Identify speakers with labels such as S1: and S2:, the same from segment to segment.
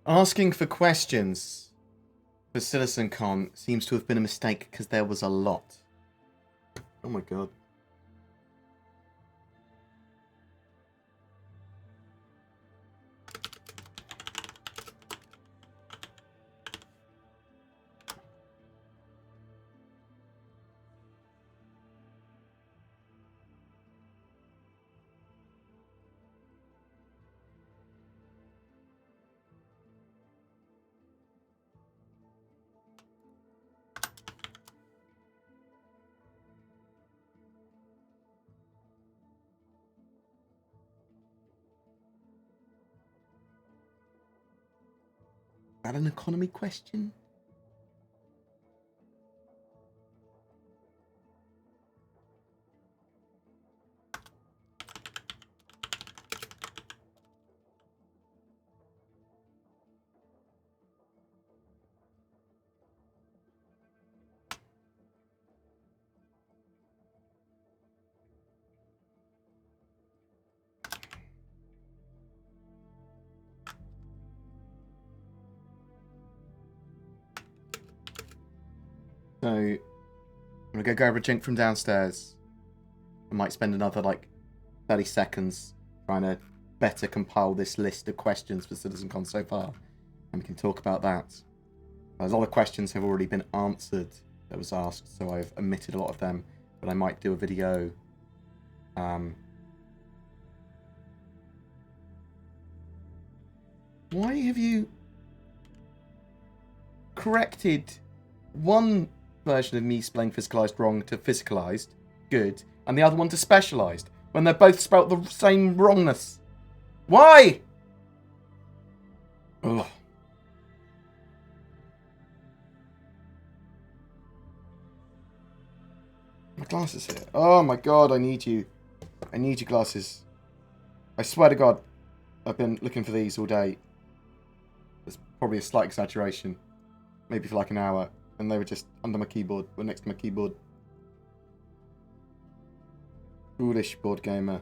S1: Asking for questions for CitizenCon seems to have been a mistake because there was a lot. Oh my god. Is that an economy question? So, I'm gonna go grab a drink from downstairs. I might spend another, 30 seconds trying to better compile this list of questions for CitizenCon so far. And we can talk about that. As all the questions have already been answered that was asked, so I've omitted a lot of them. But I might do a video. Why have you corrected one version of me spelling physicalized wrong to physicalized, good, and the other one to specialized, when they're both spelt the same wrongness? Why? Ugh. My glasses here. Oh my god, I need you. I need your glasses. I swear to god, I've been looking for these all day. It's probably a slight exaggeration. Maybe for like an hour. And they were just under my keyboard, or next to my keyboard. Foolish BoredGamer.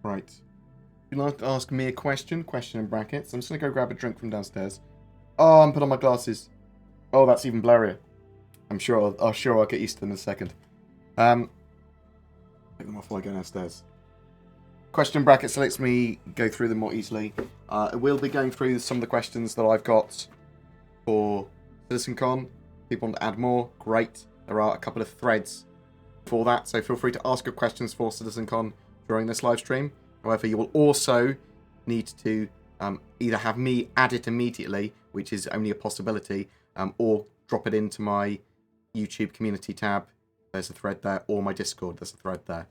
S1: Right. You'd like to ask me a question? Question in brackets. I'm just going to go grab a drink from downstairs. Oh, I'm putting on my glasses. Oh, that's even blurrier. I'm sure I'll get used to them in a second. Take them off while I go downstairs. Question brackets lets me go through them more easily. I will be going through some of the questions that I've got for CitizenCon. People want to add more? Great. There are a couple of threads for that, so feel free to ask your questions for CitizenCon during this live stream. However, you will also need to either have me add it immediately, which is only a possibility, or drop it into my YouTube community tab. There's a thread there, or my Discord. There's a thread there.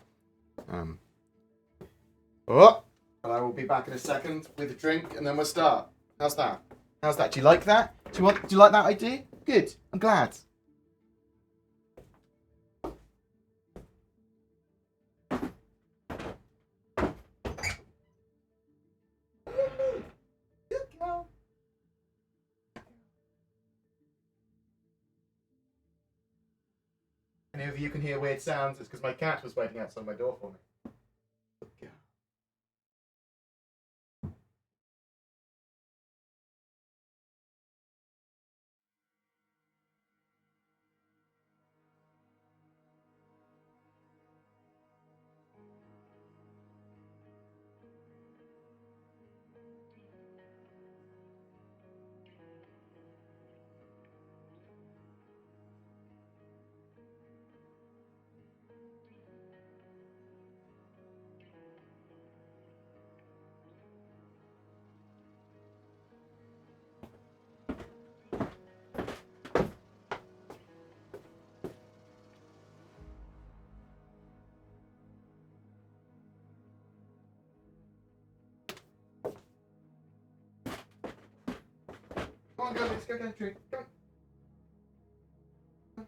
S1: Oh, and I will be back in a second with a drink, and then we'll start. How's that? How's that? Do you like that? Do you like that idea? Good. I'm glad. Any of you can hear weird sounds, it's because my cat was waiting outside my door for me. Come on, go, let's go get a drink. Come on.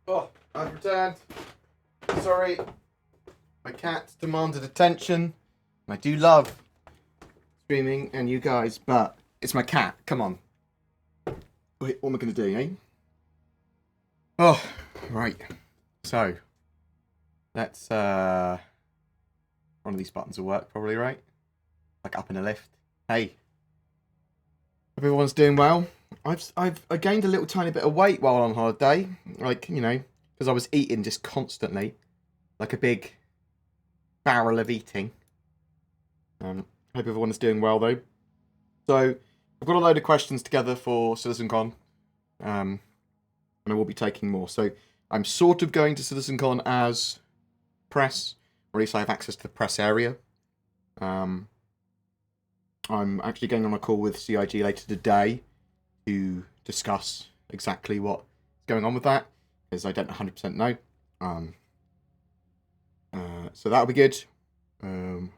S1: Oh, I've returned. Sorry. My cat demanded attention. I do love streaming and you guys, but it's my cat. Come on. Wait, what am I going to do, eh? Oh, right. So, let's, one of these buttons will work probably, right? Like up in a lift. Hey. Hope everyone's doing well. I gained a little tiny bit of weight while on holiday. Like, you know, because I was eating just constantly. Like a big barrel of eating. Hope everyone is doing well though. So I've got a load of questions together for CitizenCon, and I will be taking more. So I'm sort of going to CitizenCon as press, or at least I have access to the press area. I'm actually going on a call with CIG later today to discuss exactly what's going on with that, because I don't 100% know. So that'll be good. I'll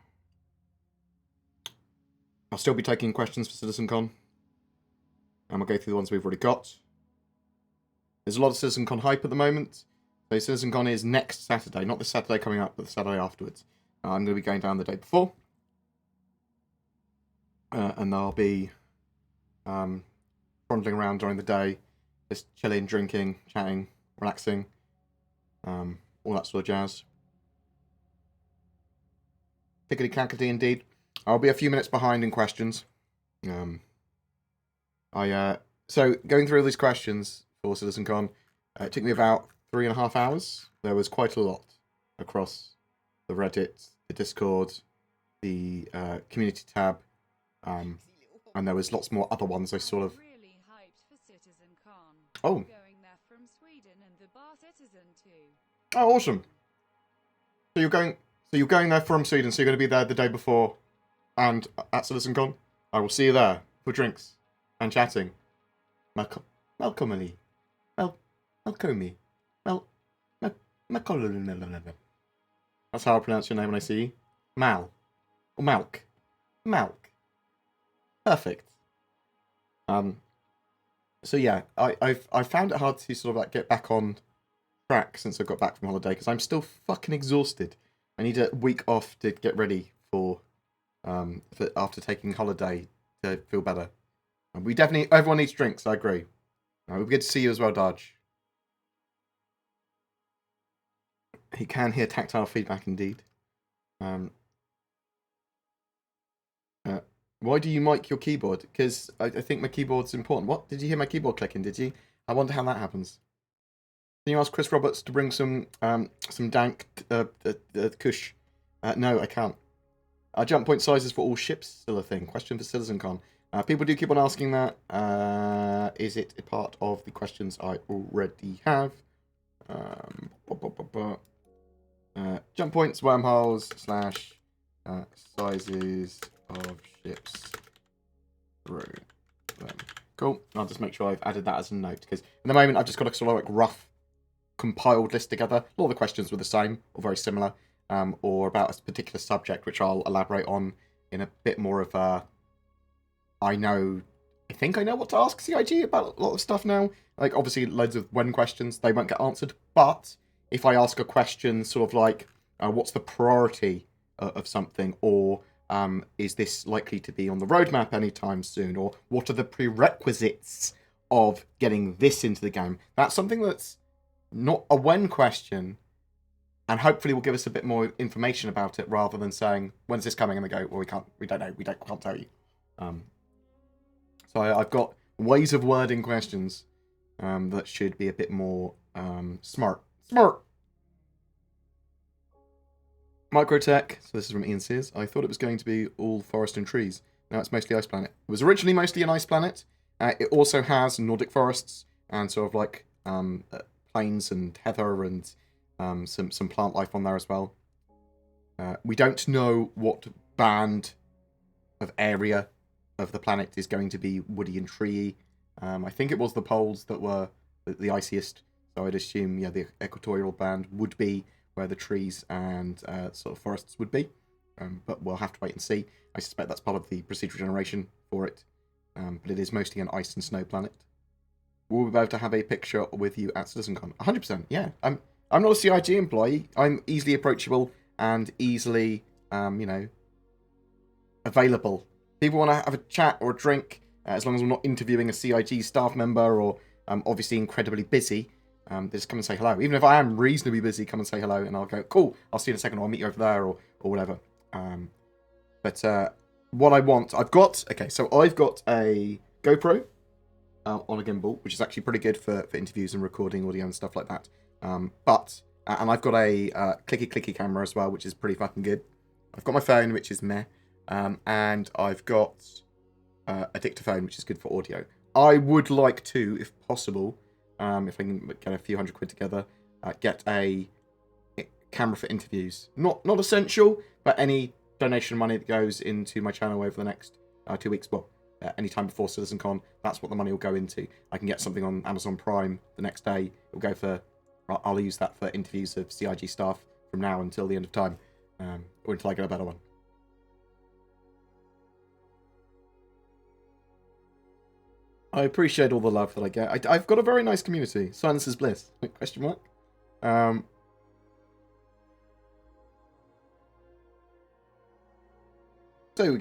S1: still be taking questions for CitizenCon. And we'll go through the ones we've already got. There's a lot of CitizenCon hype at the moment. So CitizenCon is next Saturday. Not the Saturday coming up, but the Saturday afterwards. I'm going to be going down the day before. And I'll be wandering around during the day. Just chilling, drinking, chatting, relaxing. All that sort of jazz. Tickety-clackety indeed. I'll be a few minutes behind in questions. So going through all these questions for CitizenCon, it took me about 3.5 hours. There was quite a lot across the Reddit, the Discord, the community tab, and there was lots more other ones. I sort of.
S2: Really hyped for CitizenCon.
S1: Oh.
S2: Going there from Sweden and the bar citizen too.
S1: Oh, awesome! So you're going there from Sweden. So you're going to be there the day before, and at CitizenCon. I will see you there for drinks and chatting. Malcolm. That's how I pronounce your name when I see you. Mal. Or Malk. Malk. Perfect. So yeah, I found it hard to sort of like get back on track since I got back from holiday because I'm still fucking exhausted. I need a week off to get ready for after taking holiday to feel better. Everyone needs drinks. I agree. We'll be good to see you as well, Dodge. He can hear tactile feedback indeed. Why do you mic your keyboard? Because I think my keyboard's important. What? Did you hear my keyboard clicking, did you? I wonder how that happens. Can you ask Chris Roberts to bring some dank kush? No, I can't. Are jump point sizes for all ships still a thing? Question for CitizenCon. People do keep on asking that. Is it a part of the questions I already have? Jump points, wormholes, / sizes of ships through them. Cool. I'll just make sure I've added that as a note, because at the moment I've just got a sort of like rough compiled list together. A lot of the questions were the same or very similar, or about a particular subject, which I'll elaborate on in a bit more of a... I think I know what to ask CIG about a lot of stuff now. Like, obviously, loads of when questions, they won't get answered. But if I ask a question sort of like, what's the priority of something? Or is this likely to be on the roadmap anytime soon? Or what are the prerequisites of getting this into the game? That's something that's not a when question, and hopefully will give us a bit more information about it rather than saying, when's this coming? And they go, well, we don't know, can't tell you. So I've got ways of wording questions that should be a bit more smart. Microtech, so this is from Ian Sears. I thought it was going to be all forest and trees. Now it's mostly ice planet. It was originally mostly an ice planet. It also has Nordic forests and sort of like plains and heather and some plant life on there as well. We don't know what band of area of the planet is going to be woody and treey. I think it was the poles that were the iciest, so I'd assume the equatorial band would be where the trees and sort of forests would be. But we'll have to wait and see. I suspect that's part of the procedural generation for it. But it is mostly an ice and snow planet. we'll be able to have a picture with you at CitizenCon. 100%, yeah. I'm not a CIG employee. I'm easily approachable and easily, available. People want to have a chat or a drink, as long as I'm not interviewing a CIG staff member or obviously incredibly busy. They just come and say hello. Even if I am reasonably busy, come and say hello, and I'll go, cool, I'll see you in a second, or I'll meet you over there, or whatever. But what I want, I've got a GoPro on a gimbal, which is actually pretty good for interviews and recording audio and stuff like that. And I've got a clicky camera as well, which is pretty fucking good. I've got my phone, which is meh. And I've got a dictaphone, which is good for audio. I would like to, if possible, if I can get a few £100 together, get a camera for interviews. Not essential, but any donation money that goes into my channel over the next 2 weeks, well, any time before CitizenCon, that's what the money will go into. I can get something on Amazon Prime the next day. It'll go for, I'll use that for interviews of CIG staff from now until the end of time, or until I get a better one. I appreciate all the love that I get. I've got a very nice community. Silence is bliss. Question mark. So,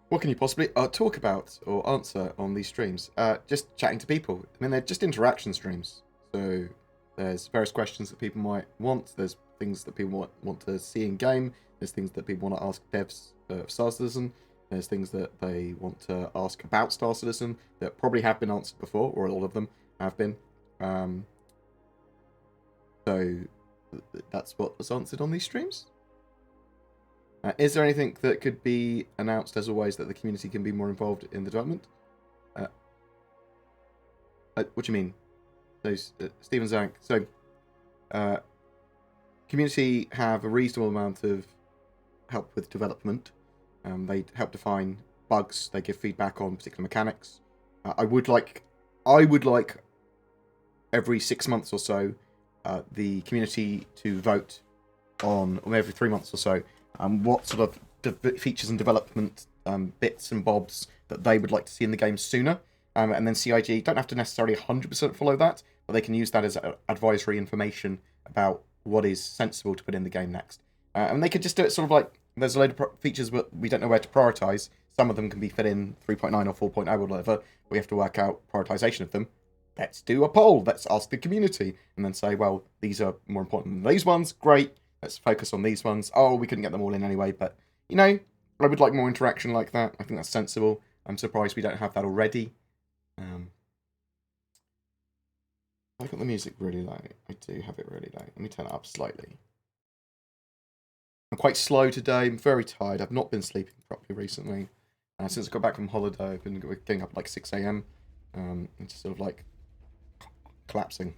S1: what can you possibly talk about or answer on these streams? Just chatting to people. I mean, they're just interaction streams. So, there's various questions that people might want. There's things that people want to see in game. There's things that people want to ask devs of Star Citizen. There's things that they want to ask about Star Citizen that probably have been answered before, or all of them have been. So that's what was answered on these streams. Is there anything that could be announced, as always, that the community can be more involved in the development? What do you mean? So, Stephen Zank. So, community have a reasonable amount of help with development. They help define bugs. They give feedback on particular mechanics. I would like every 6 months or so the community to vote on, or every 3 months or so, what sort of features and development bits and bobs that they would like to see in the game sooner. And then CIG don't have to necessarily 100% follow that, but they can use that as advisory information about what is sensible to put in the game next. And they could just do it sort of like, there's a load of features but we don't know where to prioritize. Some of them can be fit in 3.9 or 4.0 or whatever. We have to work out prioritization of them. Let's do a poll. Let's ask the community and then say, well, these are more important than these ones. Great. Let's focus on these ones. Oh, we couldn't get them all in anyway, but, you know, I would like more interaction like that. I think that's sensible. I'm surprised we don't have that already. I got the music really low. I do have it really low. Let me turn it up slightly. I'm quite slow today. I'm very tired. I've not been sleeping properly recently. Since I got back from holiday, I've been getting up at like 6 a.m. And just sort of like collapsing.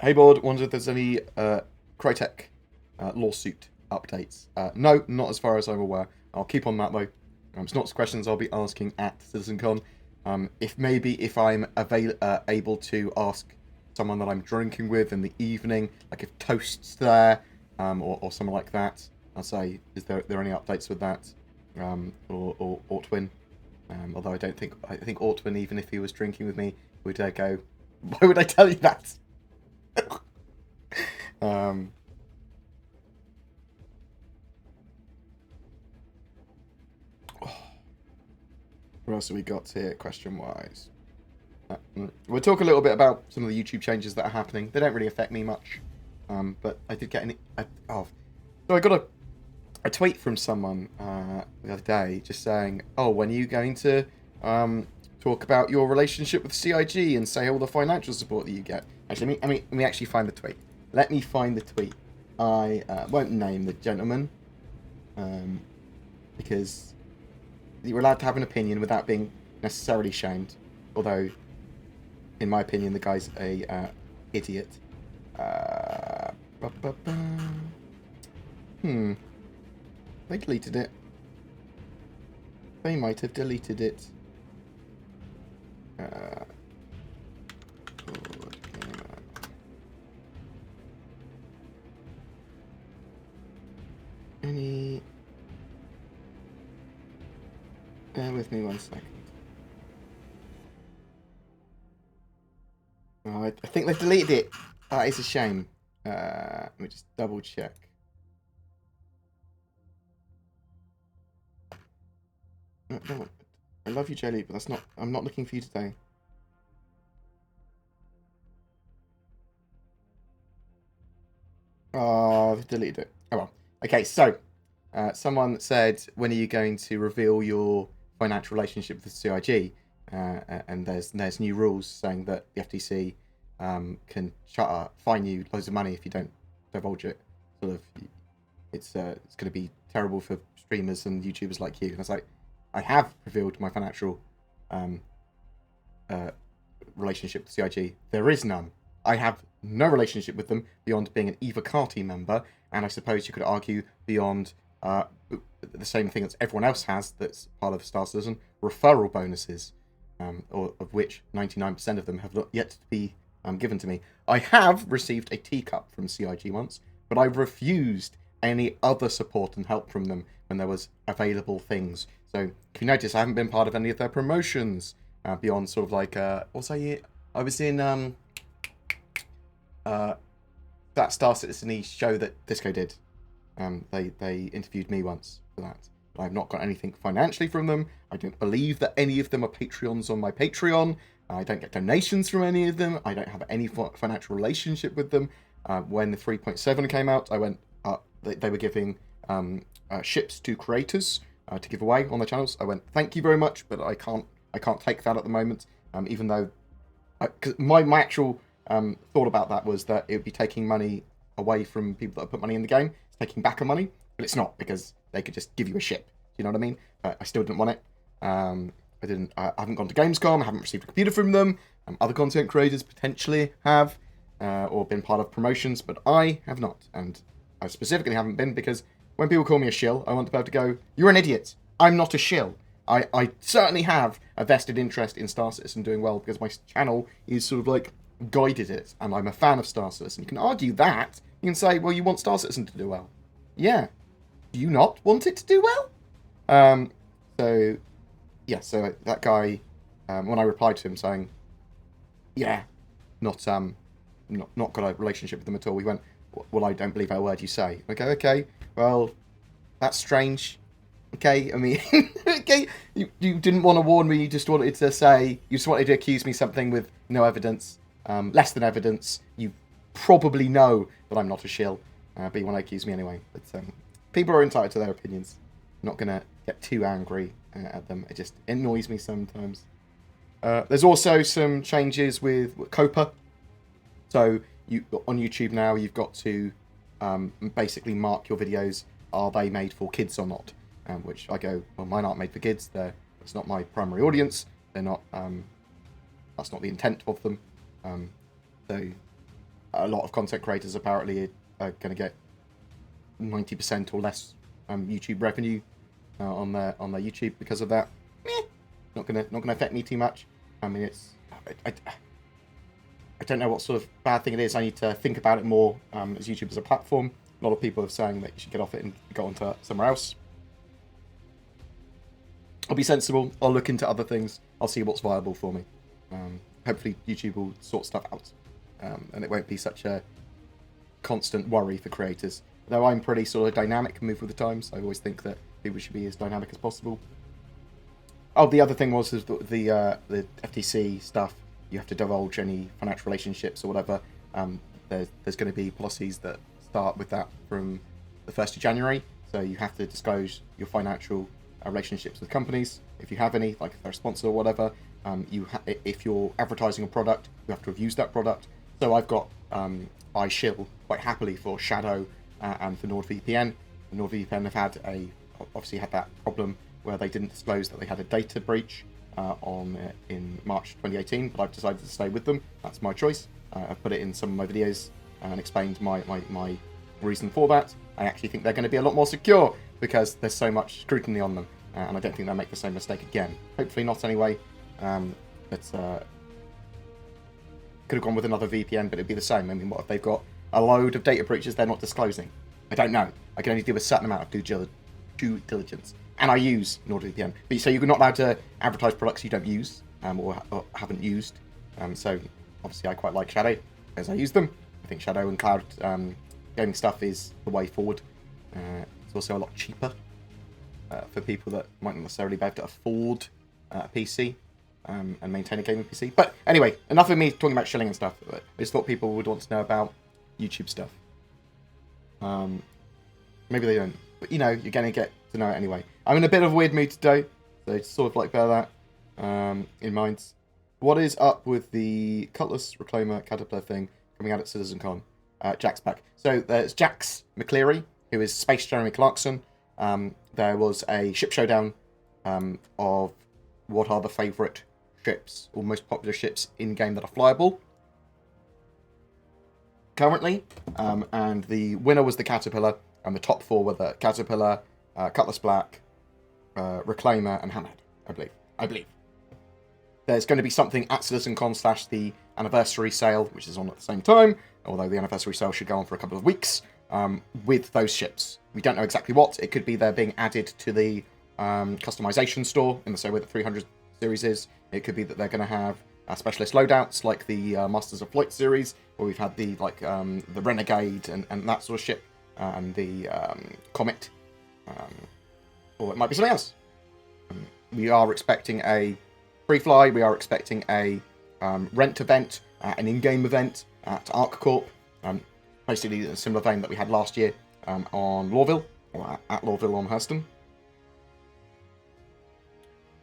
S1: Hey Board, wonder if there's any Crytek lawsuit updates. No, not as far as I'm aware. I'll keep on that though. It's not questions I'll be asking at CitizenCon. If I'm able to ask someone that I'm drinking with in the evening, like if Toast's there, or someone like that, I'll say, is there any updates with that, or Ortwin? Although I think Ortwin, even if he was drinking with me, would go, why would I tell you that? What else have we got here, question-wise? We'll talk a little bit about some of the YouTube changes that are happening. They don't really affect me much, but I did get so I got a tweet from someone the other day just saying, "Oh, when are you going to talk about your relationship with CIG and say all the financial support that you get?" Actually, let me actually find the tweet. Let me find the tweet. I won't name the gentleman because you're allowed to have an opinion without being necessarily shamed, although, in my opinion, the guy's a idiot. They deleted it. They might have deleted it. Bear with me 1 second. Oh, I think they've deleted it. That is a shame. Let me just double check. No, I love you, Jelly, but that's not. I'm not looking for you today. Oh, they've deleted it. Oh well. Okay, so someone said, when are you going to reveal your financial relationship with CIG? And there's new rules saying that the FTC can fine you loads of money if you don't divulge it. Sort of, it's going to be terrible for streamers and YouTubers like you. And I was like, I have revealed my financial relationship with CIG. There is none. I have no relationship with them beyond being an EVA car team member, and I suppose you could argue beyond the same thing that everyone else has that's part of Star Citizen, referral bonuses, of which 99% of them have not yet to be given to me. I have received a teacup from CIG once, but I've refused any other support and help from them when there was available things. So if you notice, I haven't been part of any of their promotions beyond sort of like also I was in that Star Citizen show that Disco did. They interviewed me once for that. But I've not got anything financially from them. I don't believe that any of them are Patreons on my Patreon. I don't get donations from any of them. I don't have any financial relationship with them. When the 3.7 came out, I went. They were giving ships to creators to give away on their channels. I went, thank you very much, but I can't take that at the moment. Even though, cause my actual thought about that was that it would be taking money away from people that put money in the game. It's taking back of money, but it's not, because they could just give you a ship. Do you know what I mean? I still didn't want it. I haven't gone to Gamescom. I haven't received a computer from them. Other content creators potentially have, or been part of promotions, but I have not. And I specifically haven't been because when people call me a shill, I want to be able to go, you're an idiot. I'm not a shill. I certainly have a vested interest in Star Citizen doing well because my channel is sort of like guided it, and I'm a fan of Star Citizen. You can argue that. You can say, well, you want Star Citizen to do well. Yeah. Do you not want it to do well? So that guy, when I replied to him saying, yeah, not got a relationship with them at all, he went, well, I don't believe a word you say. Okay, well, that's strange. Okay, I mean, okay, you didn't want to warn me, you just wanted to say, you just wanted to accuse me something with no evidence, less than evidence. You probably know that I'm not a shill, but you want to accuse me anyway. But people are entitled to their opinions. I'm not going to get too angry at them. It just annoys me sometimes. There's also some changes with COPA. So on YouTube now, you've got to basically mark your videos, are they made for kids or not? Which I go, well, mine aren't made for kids. It's not my primary audience. They're not. That's not the intent of them. So a lot of content creators apparently are going to get 90% or less YouTube revenue on their YouTube because of that. Not gonna affect me too much. I mean, I don't know what sort of bad thing it is. I need to think about it more as YouTube as a platform. A lot of people are saying that you should get off it and go on to somewhere else. I'll be sensible. I'll look into other things. I'll see what's viable for me. Hopefully YouTube will sort stuff out. And it won't be such a constant worry for creators. Though I'm pretty sort of dynamic, move with the times. I always think that people should be as dynamic as possible. Oh, the other thing was the FTC stuff. You have to divulge any financial relationships or whatever. There's going to be policies that start with that from the 1st of January. So you have to disclose your financial relationships with companies, if you have any, like if they're a sponsor or whatever. If you're advertising a product, you have to have used that product. So I've got I shill quite happily for Shadow and for NordVPN. NordVPN have obviously had that problem where they didn't disclose that they had a data breach in March 2018, but I've decided to stay with them. That's my choice. I've put it in some of my videos and explained my reason for that. I actually think they're going to be a lot more secure because there's so much scrutiny on them, and I don't think they'll make the same mistake again. Hopefully not anyway. But could have gone with another VPN, but it'd be the same. I mean, what if they've got a load of data breaches they're not disclosing? I don't know. I can only do a certain amount of due diligence. And I use NordVPN. But so you're not allowed to advertise products you don't use or haven't used. So obviously I quite like Shadow, because I use them. I think Shadow and Cloud gaming stuff is the way forward. It's also a lot cheaper for people that might not necessarily be able to afford a PC and maintain a gaming PC. But anyway, enough of me talking about shilling and stuff. I just thought people would want to know about YouTube stuff. Maybe they don't, but you know, you're going to get to know it anyway. I'm in a bit of a weird mood today, so sort of like bear that in mind. What is up with the Cutlass Reclaimer Caterpillar thing coming out at CitizenCon? Jack's back. So there's Jax McCleary, who is Space Jeremy Clarkson. There was a ship showdown of what are the favourite ships, or most popular ships in-game that are flyable currently. And the winner was the Caterpillar, and the top four were the Caterpillar, Cutlass Black, Reclaimer, and Hammerhead, I believe. There's going to be something at CitizenCon / the anniversary sale, which is on at the same time, although the anniversary sale should go on for a couple of weeks, with those ships. We don't know exactly what. It could be they're being added to the customization store, in the same way that 300 series is. It could be that they're going to have specialist loadouts, like the Masters of Flight series, where we've had the the Renegade and that sort of ship, and the Comet, or it might be something else. We are expecting a free fly. We are expecting a rent event, an in-game event at ArcCorp, basically in a similar vein that we had last year on Lorville, or at Lorville on Hurston.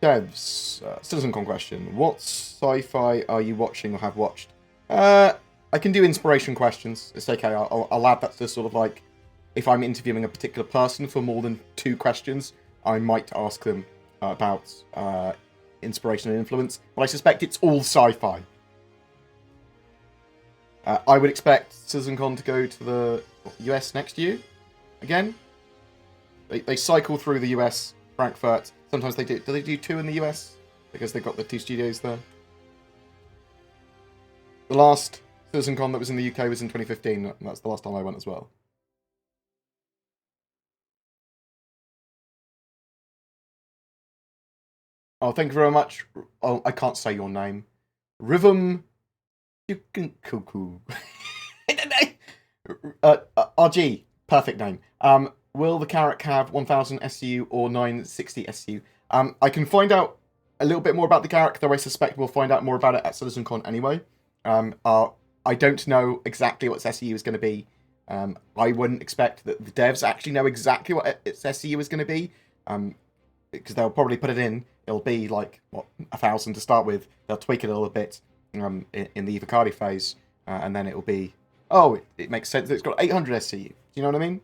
S1: Devs, CitizenCon question. What sci-fi are you watching or have watched? I can do inspiration questions. It's okay. I'll add that to sort of like, if I'm interviewing a particular person for more than 2 questions, I might ask them about inspiration and influence, but I suspect it's all sci-fi. I would expect CitizenCon to go to the US next year again. They cycle through the US, Frankfurt. Sometimes they do. Do they do 2 in the US? Because they've got the 2 studios there. The last CitizenCon that was in the UK was in 2015, and that's the last time I went as well. Oh, thank you very much. Oh, I can't say your name. Rhythm. You can cuckoo. RG. Perfect name. Will the Carrack have 1000 SU or 960 SU? I can find out a little bit more about the Carrack, though I suspect we'll find out more about it at CitizenCon anyway. I don't know exactly what its SU is going to be. I wouldn't expect that the devs actually know exactly what its SU is going to be. Because they'll probably put it in. It'll be like, what, 1000 to start with. They'll tweak it a little bit in the Evocati phase. And then it'll be, oh, it makes sense that it's got 800 SCU. Do you know what I mean?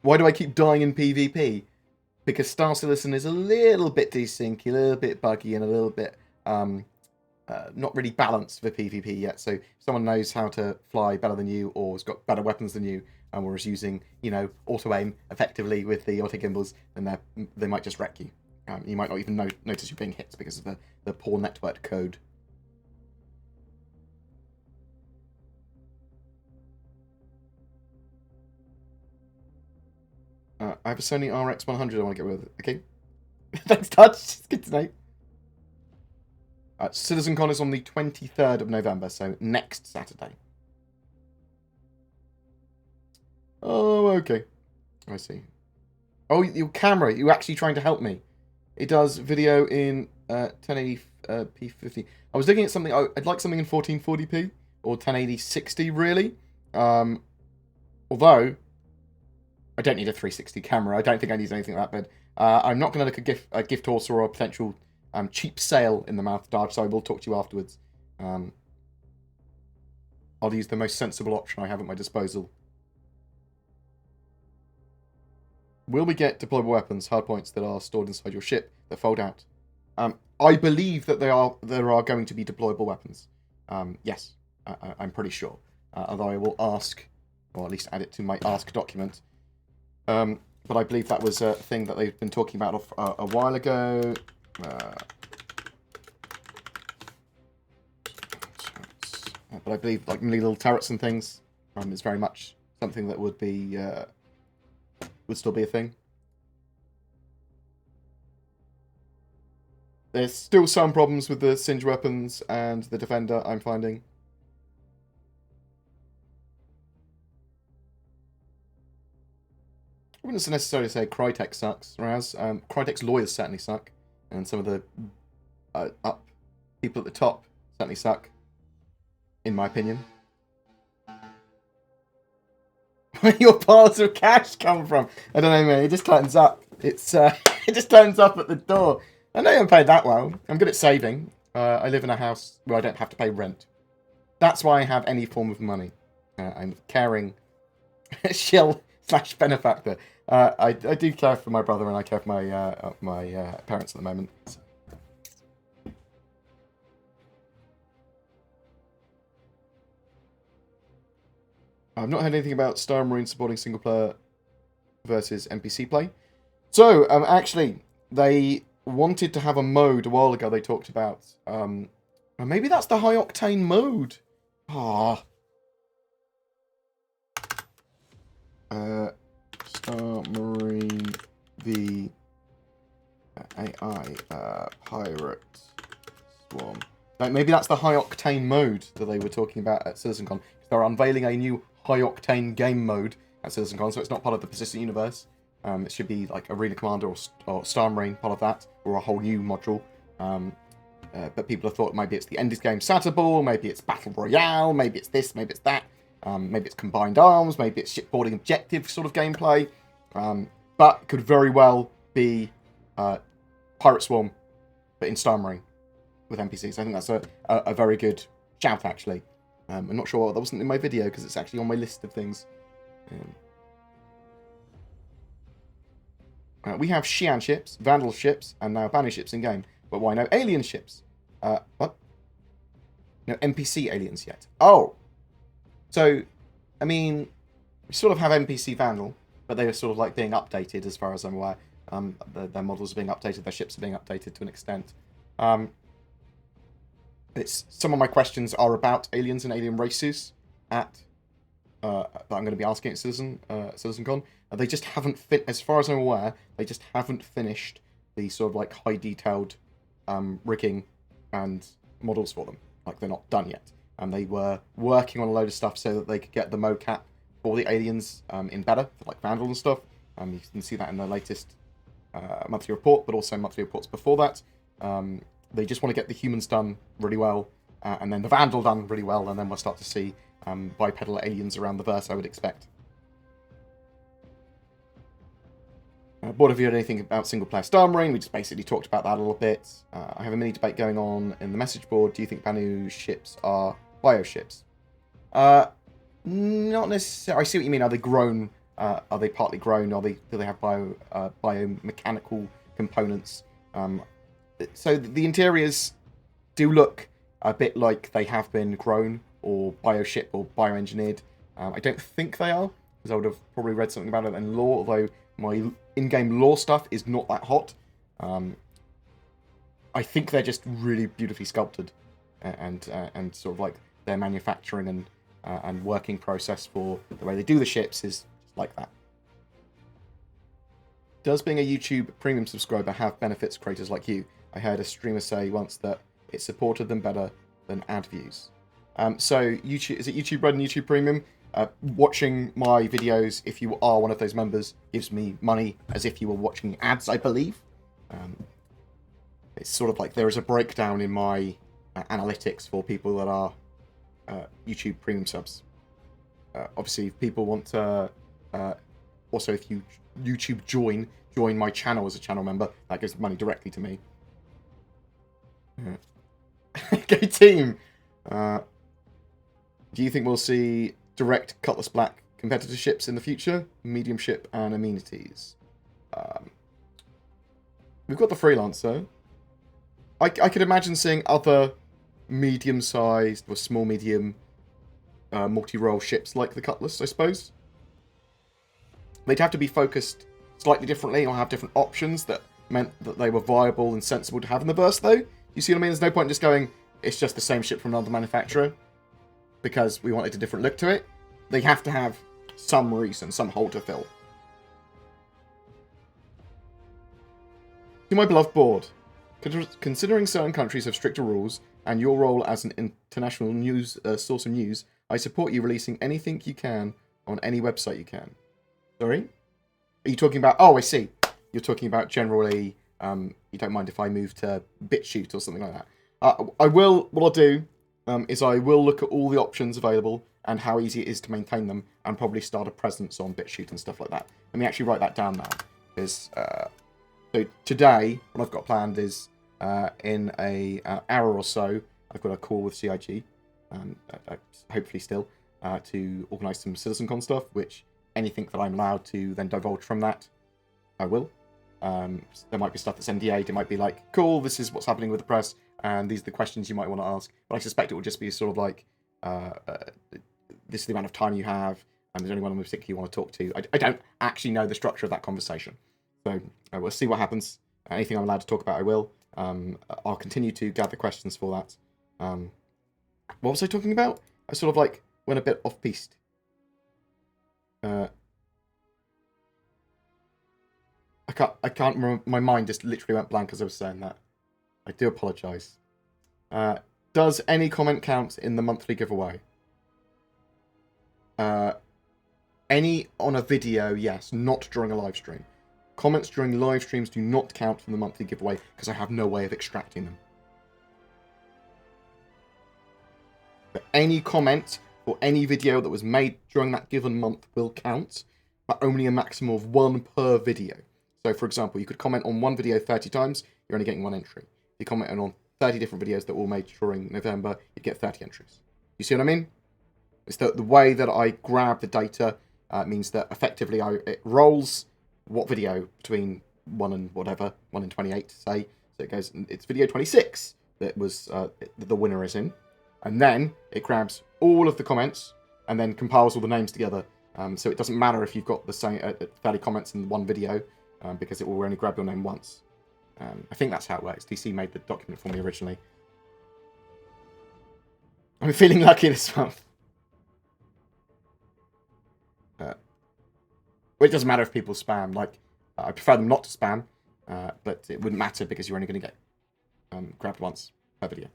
S1: Why do I keep dying in PvP? Because Star Citizen is a little bit desyncy, a little bit buggy, and a little bit not really balanced for PvP yet. So if someone knows how to fly better than you, or has got better weapons than you, and or is using, you know, auto-aim effectively with the auto-gimbals, then they might just wreck you. You might not even notice you're being hit because of the poor network code. I have a Sony RX100 I want to get rid of. Okay. Thanks, Dutch. It's good to know. CitizenCon is on the 23rd of November, so next Saturday. Oh, okay. I see. Oh, your camera. You're actually trying to help me. It does video in 1080p50. I was looking at something. I'd like something in 1440p or 1080-60, really. Although, I don't need a 360 camera. I don't think I need anything like that bad. I'm not going to look a gift horse or a potential cheap sale in the mouth, Darge, so I will talk to you afterwards. I'll use the most sensible option I have at my disposal. Will we get deployable weapons, hardpoints that are stored inside your ship that fold out? I believe that there are going to be deployable weapons. Yes, I'm pretty sure. Although I will ask, or at least add it to my ask document. But I believe that was a thing that they've been talking about a while ago. But I believe like mini little turrets and things is very much something that would be would still be a thing. There's still some problems with the Singe weapons and the Defender, I'm finding. I wouldn't necessarily say Crytek sucks, whereas Crytek's lawyers certainly suck, and some of the people at the top certainly suck, in my opinion. Where your piles of cash come from? I don't know, man. It just turns up. It's it just turns up at the door. I know I haven't paid that well. I'm good at saving. I live in a house where I don't have to pay rent. That's why I have any form of money. I'm caring shill / benefactor. I do care for my brother and I care for my parents at the moment. So. I've not heard anything about Star Marine supporting single player versus NPC play. So, actually, they wanted to have a mode a while ago they talked about. Maybe that's the high octane mode. Ah. Star Marine the AI Pirate Swarm. Maybe that's the high octane mode that they were talking about at CitizenCon. They're unveiling a new high octane game mode at CitizenCon, so it's not part of the persistent universe. It should be like Arena Commander or Star Marine, part of that, or a whole new module. But people have thought maybe it's the Enders game Satterball, maybe it's Battle Royale, maybe it's this, maybe it's that. Maybe it's combined arms, maybe it's shipboarding objective sort of gameplay. But could very well be Pirate Swarm, but in Star Marine with NPCs. I think that's a very good shout, actually. I'm not sure that wasn't in my video because it's actually on my list of things. We have Xi'an ships, Vandal ships, and now Banu ships in game. But why no alien ships? What? No NPC aliens yet. Oh! So, I mean, we sort of have NPC Vandal, but they are sort of like being updated as far as I'm aware. Their models are being updated, their ships are being updated to an extent. Some of my questions are about aliens and alien races that I'm going to be asking at CitizenCon. They just haven't as far as I'm aware, they just haven't finished the sort of like high detailed rigging and models for them. Like they're not done yet. They were working on a load of stuff so that they could get the mocap for the aliens in better, for like Vandal and stuff. You can see that in the latest monthly report, but also monthly reports before that. They just want to get the humans done really well, and then the Vandal done really well, and then we'll start to see bipedal aliens around the verse, I would expect. Board, have you heard anything about single-player Star Marine? We just basically talked about that a little bit. I have a mini debate going on in the message board. Do you think Banu ships are bio ships? Not necessarily. I see what you mean. Are they grown? Are they partly grown? Do they have biomechanical components? So the interiors do look a bit like they have been grown or bioship or bioengineered. I don't think they are, because I would have probably read something about it in lore, although my in-game lore stuff is not that hot. I think they're just really beautifully sculpted, and sort of like their manufacturing and working process for the way they do the ships is like that. Does being a YouTube premium subscriber have benefits for creators like you? I heard a streamer say once that it supported them better than ad views. So YouTube, is it YouTube Red and YouTube Premium? Watching my videos, if you are one of those members, gives me money as if you were watching ads, I believe. It's sort of like there is a breakdown in my analytics for people that are YouTube Premium subs. Obviously, if people want to... also, if you YouTube join my channel as a channel member, that gives money directly to me. Okay, team. Do you think we'll see direct Cutlass Black competitor ships in the future? Medium ship and amenities. We've got the Freelancer. I could imagine seeing other medium-sized or small-medium multi-role ships like the Cutlass, I suppose. They'd have to be focused slightly differently or have different options that meant that they were viable and sensible to have in the verse, though. You see what I mean? There's no point in just going, it's just the same ship from another manufacturer because we wanted a different look to it. They have to have some reason, some hole to fill. To my beloved board, Considering certain countries have stricter rules, and your role as an international news source of news, I support you releasing anything you can on any website you can. Sorry? Are you talking about... Oh, I see. You're talking about generally... you don't mind if I move to BitChute or something like that. I will... What I'll do is I will look at all the options available and how easy it is to maintain them, and probably start a presence on BitChute and stuff like that. Let me actually write that down now. Because so today, what I've got planned is in a hour or so, I've got a call with CIG, hopefully still, to organise some CitizenCon stuff, which anything that I'm allowed to then divulge from that, I will. There might be stuff that's NDA'd. It might be like, cool, this is what's happening with the press, and these are the questions you might want to ask. But I suspect it will just be sort of like, this is the amount of time you have, and there's only one in particular you want to talk to. I don't actually know the structure of that conversation. So we'll see what happens. Anything I'm allowed to talk about, I will. I'll continue to gather questions for that. What was I talking about? I sort of like went a bit off-piste. I can't remember. My mind just literally went blank as I was saying that. I do apologise. Does any comment count in the monthly giveaway? Any on a video, yes. Not during a live stream. Comments during live streams do not count from the monthly giveaway because I have no way of extracting them. But any comment or any video that was made during that given month will count, but only a maximum of 1 per video. So, for example, you could comment on one video 30 times, you're only getting 1 entry. If you comment on 30 different videos that were made during November, you'd get 30 entries. You see what I mean? It's the way that I grab the data means that effectively it rolls what video between 1 and whatever, 1 and 28, say. So it goes, it's video 26 that was the winner is in. And then it grabs all of the comments and then compiles all the names together. So it doesn't matter if you've got the same 30 comments in one video, because it will only grab your name once. I think that's how it works. DC made the document for me originally. I'm feeling lucky this month. Well, it doesn't matter if people spam. Like, I prefer them not to spam, but it wouldn't matter because you're only going to get grabbed once per video.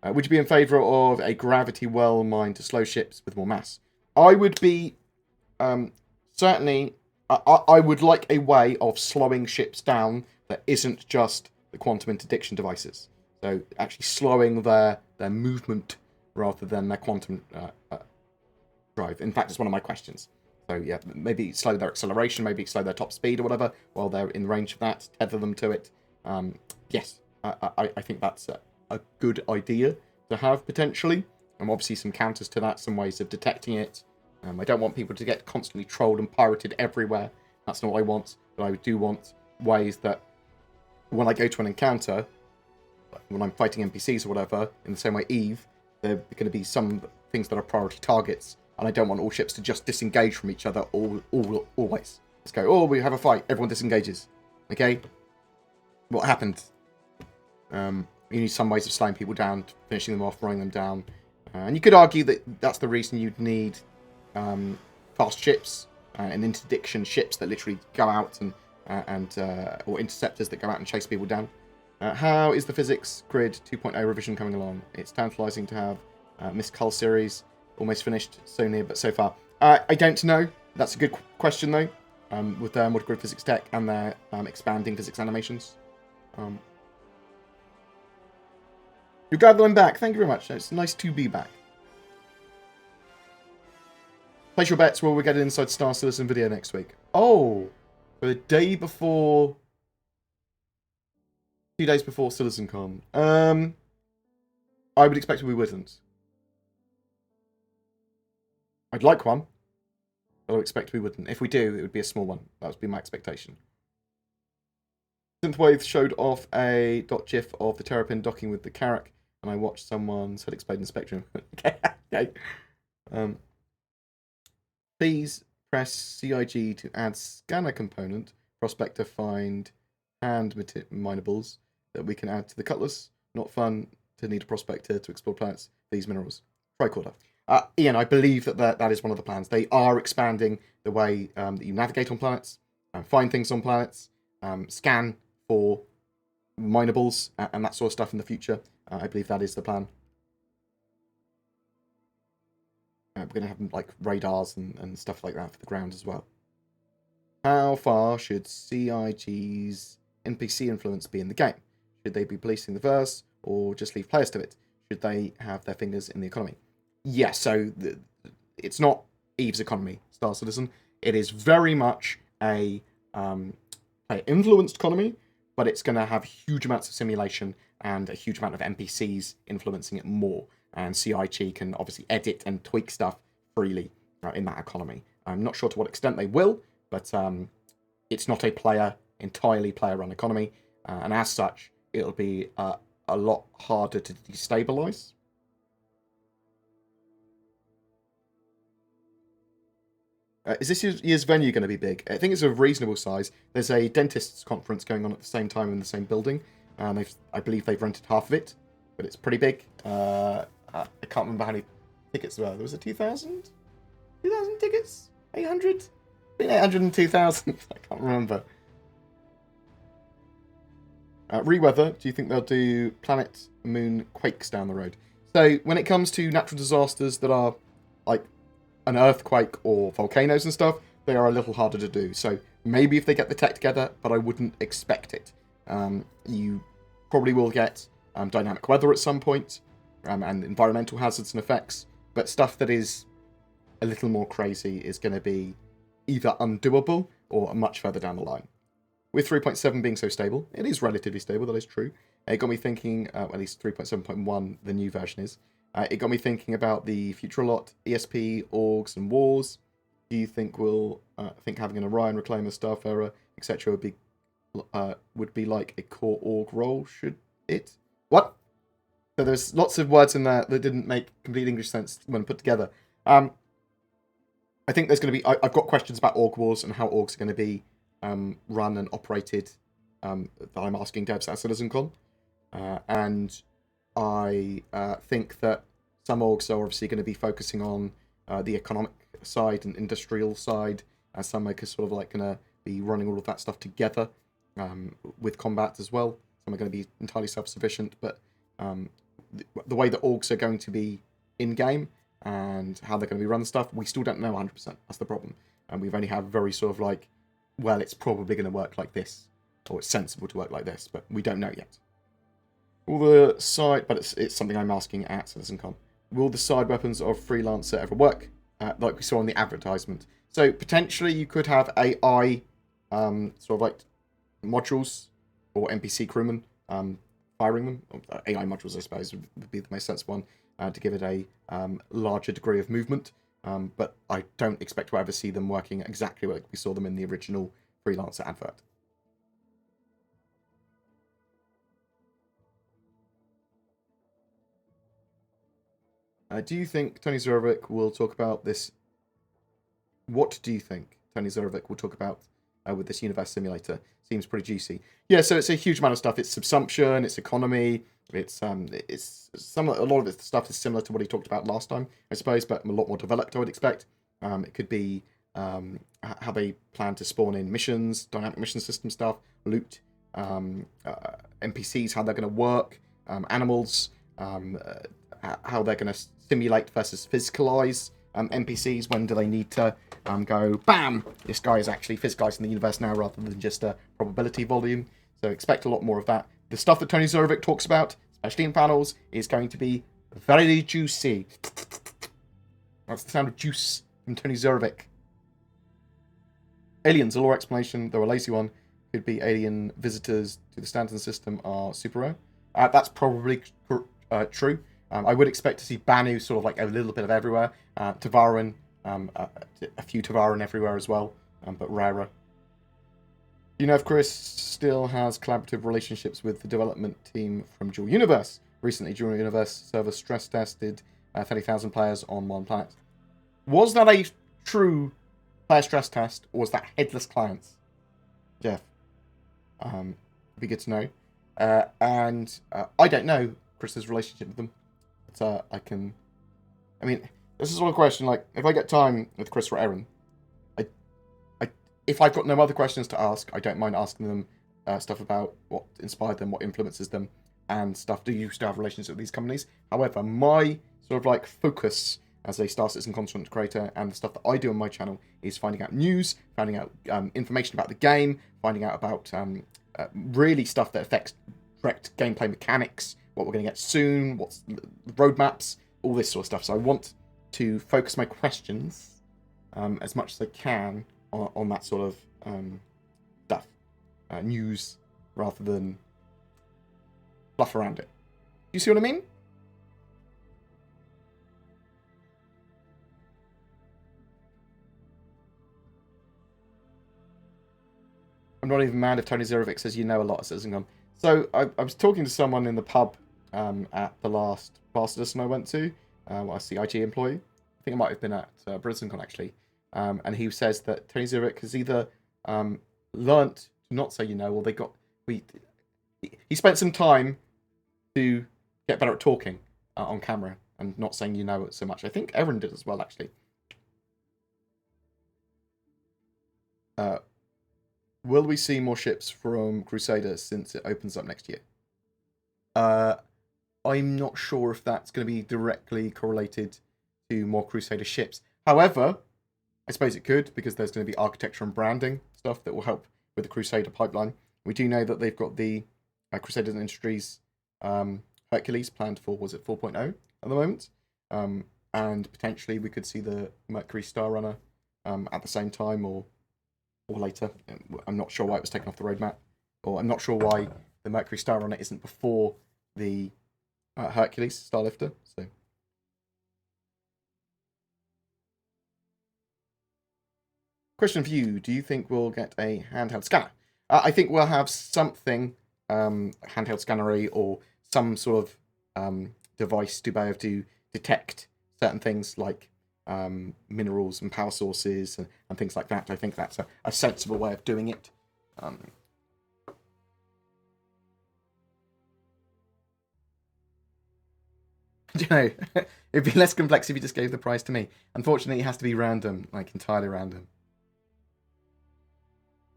S1: Would you be in favour of a gravity well mine to slow ships with more mass? I would be, certainly, I would like a way of slowing ships down that isn't just the quantum interdiction devices. So actually slowing their movement rather than their quantum drive. In fact, it's one of my questions. So yeah, maybe slow their acceleration, maybe slow their top speed or whatever while they're in range of that, tether them to it. Yes, I think that's a good idea to have potentially. Obviously some counters to that, some ways of detecting it. I don't want people to get constantly trolled and pirated everywhere. That's not what I want. But I do want ways that when I go to an encounter, when I'm fighting NPCs or whatever, in the same way Eve, there are going to be some things that are priority targets. And I don't want all ships to just disengage from each other always. Let's go, oh, we have a fight. Everyone disengages. Okay? What happened? You need some ways of slowing people down, finishing them off, running them down. And you could argue that that's the reason you'd need fast ships and interdiction ships that literally go out or interceptors that go out and chase people down. How is the physics grid 2.0 revision coming along? It's tantalizing to have Miss Cull series almost finished, so near but so far. I don't know. That's a good question though. With their multi-grid physics tech and their expanding physics animations. You're glad that I'm back. Thank you very much. It's nice to be back. Place your bets where we get an Inside Star Citizen video next week. Oh, for the day before, 2 days before CitizenCon. I would expect we wouldn't. I'd like one, but I would expect we wouldn't. If we do, it would be a small one. That would be my expectation. Synthwave showed off a .gif of the Terrapin docking with the Carrack, and I watched someone's head explode in Spectrum. Okay. Please press CIG to add scanner component, prospector find hand minables that we can add to the Cutlass. Not fun to need a prospector to explore planets for these minerals. Tricorder. Ian, I believe that is one of the plans. They are expanding the way that you navigate on planets, find things on planets, scan for minables and that sort of stuff in the future. I believe that is the plan. We're going to have like radars and stuff like that for the ground as well. How far should CIG's NPC influence be in the game? Should they be policing the verse or just leave players to it? Should they have their fingers in the economy? Yeah, so it's not Eve's economy, Star Citizen. It is very much a player-influenced economy, but it's going to have huge amounts of simulation and a huge amount of NPCs influencing it more. And CIG can obviously edit and tweak stuff freely in that economy. I'm not sure to what extent they will, but it's not a entirely player-run economy, and as such, it'll be a lot harder to destabilize. Is this year's venue going to be big? I think it's a reasonable size. There's a dentists conference going on at the same time in the same building, and I believe they've rented half of it, but it's pretty big. I can't remember how many tickets there were. There was a 2,000? 2,000 tickets? 800? Between 800 and 2,000. I can't remember. Reweather, do you think they'll do planet, moon, quakes down the road? So when it comes to natural disasters that are like an earthquake or volcanoes and stuff, they are a little harder to do. So maybe if they get the tech together, but I wouldn't expect it. You probably will get dynamic weather at some point, and environmental hazards and effects, but stuff that is a little more crazy is going to be either undoable or much further down the line. With 3.7 being so stable, it is relatively stable, that is true. It got me thinking, at least 3.7.1, the new version is. It got me thinking about the future a lot, ESP, orgs, and wars. Do you think having an Orion Reclaimer, Starfarer, etc. would be like a core org role? Should it? What? So there's lots of words in there that didn't make complete English sense when put together. I think there's going to be... I've got questions about org wars and how orgs are going to be run and operated that I'm asking devs at CitizenCon. And I think that some orgs are obviously going to be focusing on the economic side and industrial side, and some are sort of like going to be running all of that stuff together with combat as well. Some are going to be entirely self-sufficient, but the way that orgs are going to be in-game and how they're going to be run stuff, we still don't know 100%. That's the problem. And we've only had very sort of like, well, it's probably going to work like this, or it's sensible to work like this, but we don't know yet. Will the side, but it's something I'm asking at CitizenCon. Will the side weapons of Freelancer ever work, like we saw in the advertisement? So potentially you could have AI, sort of like modules or NPC crewmen firing them. AI modules, I suppose, would be the most sensible one to give it a larger degree of movement. But I don't expect to ever see them working exactly like we saw them in the original Freelancer advert. Do you think Tony Zorovic will talk about this? What do you think Tony Zorovic will talk about with this universe simulator? Seems pretty juicy. Yeah, so it's a huge amount of stuff. It's subsumption, it's economy, it's a lot of the stuff is similar to what he talked about last time, I suppose, but a lot more developed, I would expect. It could be how they plan to spawn in missions, dynamic mission system stuff, loot, NPCs, how they're going to work, animals, how they're going to simulate versus physicalize NPCs. When do they need to go, bam, this guy is actually physicalized in the universe now rather than just a probability volume. So expect a lot more of that. The stuff that Tony Zorovic talks about, especially in panels, is going to be very juicy. That's the sound of juice from Tony Zorovic. Aliens, a lore explanation, though a lazy one, could be alien visitors to the Stanton system are super rare. That's probably true. I would expect to see Banu sort of like a little bit of everywhere. Tavaran, a few Tavaran everywhere as well, but rarer. Do you know if Chris still has collaborative relationships with the development team from Dual Universe? Recently, Dual Universe server stress tested 30,000 players on one planet. Was that a true player stress test, or was that headless clients? Jeff, it'd be good to know. And I don't know Chris's relationship with them. But I mean, this is one question, like, if I get time with Chris or Aaron, if I've got no other questions to ask, I don't mind asking them stuff about what inspired them, what influences them, and stuff. Do you still have relationships with these companies? However, my sort of like focus as a Star Citizen content creator and the stuff that I do on my channel is finding out news, finding out information about the game, finding out about really stuff that affects direct gameplay mechanics, what we're going to get soon, what's the roadmaps, all this sort of stuff. So I want to focus my questions as much as I can on that sort of stuff, news, rather than fluff around it. You see what I mean? I'm not even mad if Tony Zerovic says you know a lot of CitizenCon. So I was talking to someone in the pub at the last Bar Citizen I went to, a CIG employee. I think it might have been at BoredGamer actually. And he says that Tony Zerovic has either learnt to not say you know, or he spent some time to get better at talking on camera and not saying you know so much. I think Erin did as well, actually. Will we see more ships from Crusader since it opens up next year? I'm not sure if that's going to be directly correlated to more Crusader ships. However, I suppose it could, because there's going to be architecture and branding stuff that will help with the Crusader pipeline. We do know that they've got the Crusader Industries Hercules planned for, was it 4.0 at the moment? And potentially we could see the Mercury Star Runner at the same time or later. I'm not sure why it was taken off the roadmap, or I'm not sure why the Mercury Star Runner isn't before the Hercules Starlifter. So, question for you: do you think we'll get a handheld scanner? I think we'll have something handheld scannery or some sort of device to be able to detect certain things like minerals and power sources and things like that. I think that's a sensible way of doing it. You know, it'd be less complex if you just gave the prize to me. Unfortunately, it has to be random, like entirely random.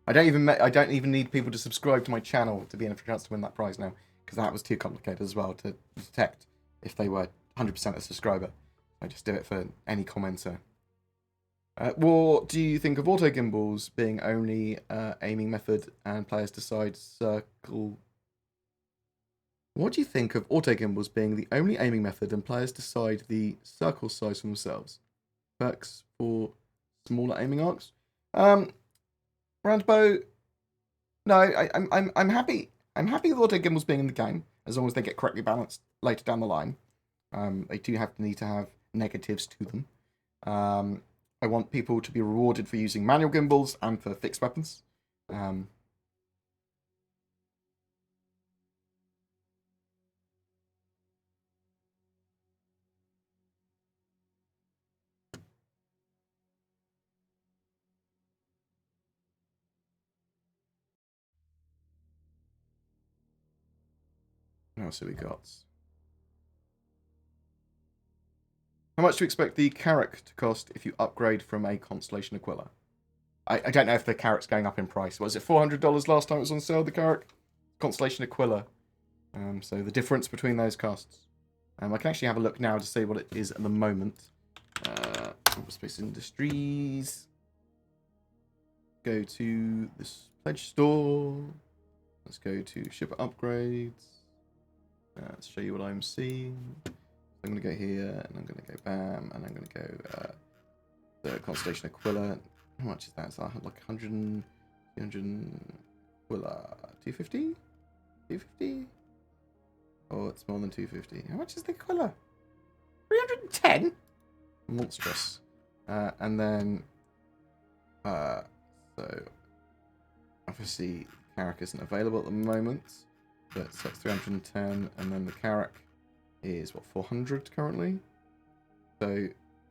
S1: I don't even need people to subscribe to my channel to be in a chance to win that prize now, because that was too complicated as well to detect if they were 100% a subscriber. I just do it for any commenter. What do you think of auto gimbals being only aiming method and players decide circle? What do you think of auto gimbals being the only aiming method and players decide the circle size for themselves? Perks for smaller aiming arcs? Roundbow. No, I'm happy. I'm happy with auto gimbals being in the game as long as they get correctly balanced later down the line. They do need to have negatives to them. I want people to be rewarded for using manual gimbals and for fixed weapons. What else have we got? How much do you expect the Carrack to cost if you upgrade from a Constellation Aquila? I don't know if the Carrack's going up in price. Was it $400 last time it was on sale, the Carrack? Constellation Aquila. So the difference between those costs. I can actually have a look now to see what it is at the moment. Space Industries. Go to this pledge store. Let's go to shipper upgrades. Let's show you what I'm seeing. I'm going to go here, and I'm going to go BAM, and I'm going to go the Constellation Aquila. How much is that? It's like 100, 200, Aquila, 250? 250? Oh, it's more than 250. How much is the Aquila? 310? Monstrous. And then, so, obviously, Carrack isn't available at the moment, but so it's 310, and then the Carrack is what, 400 currently. So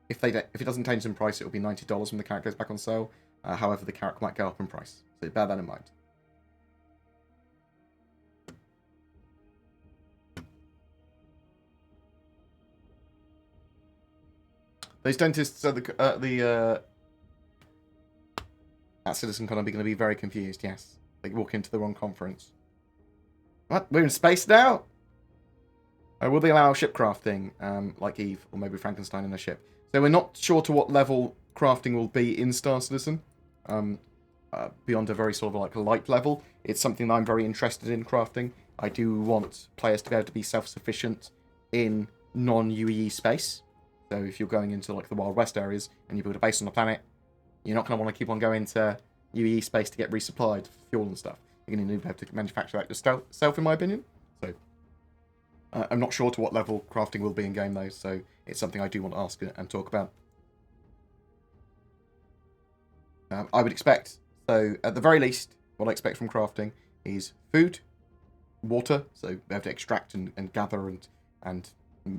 S1: if it doesn't change in price, it will be $90 when the Carrack goes back on sale. However, the Carrack might go up in price, so bear that in mind. Those dentists at at CitizenCon are going to be very confused. Yes, Like, walk into the wrong conference. What? We're in space now? Will they allow ship crafting, like Eve, or maybe Frankenstein in a ship? So we're not sure to what level crafting will be in Star Citizen. Beyond a very sort of like a light level. It's something that I'm very interested in crafting. I do want players to be able to be self-sufficient in non-UEE space. So if you're going into like the Wild West areas and you build a base on the planet, you're not going to want to keep on going to UEE space to get resupplied for fuel and stuff. You're going to need to be able to manufacture that yourself, in my opinion. So I'm not sure to what level crafting will be in game though, so it's something I do want to ask and talk about. I would expect, so at the very least, what I expect from crafting is food, water, so be able to extract and gather and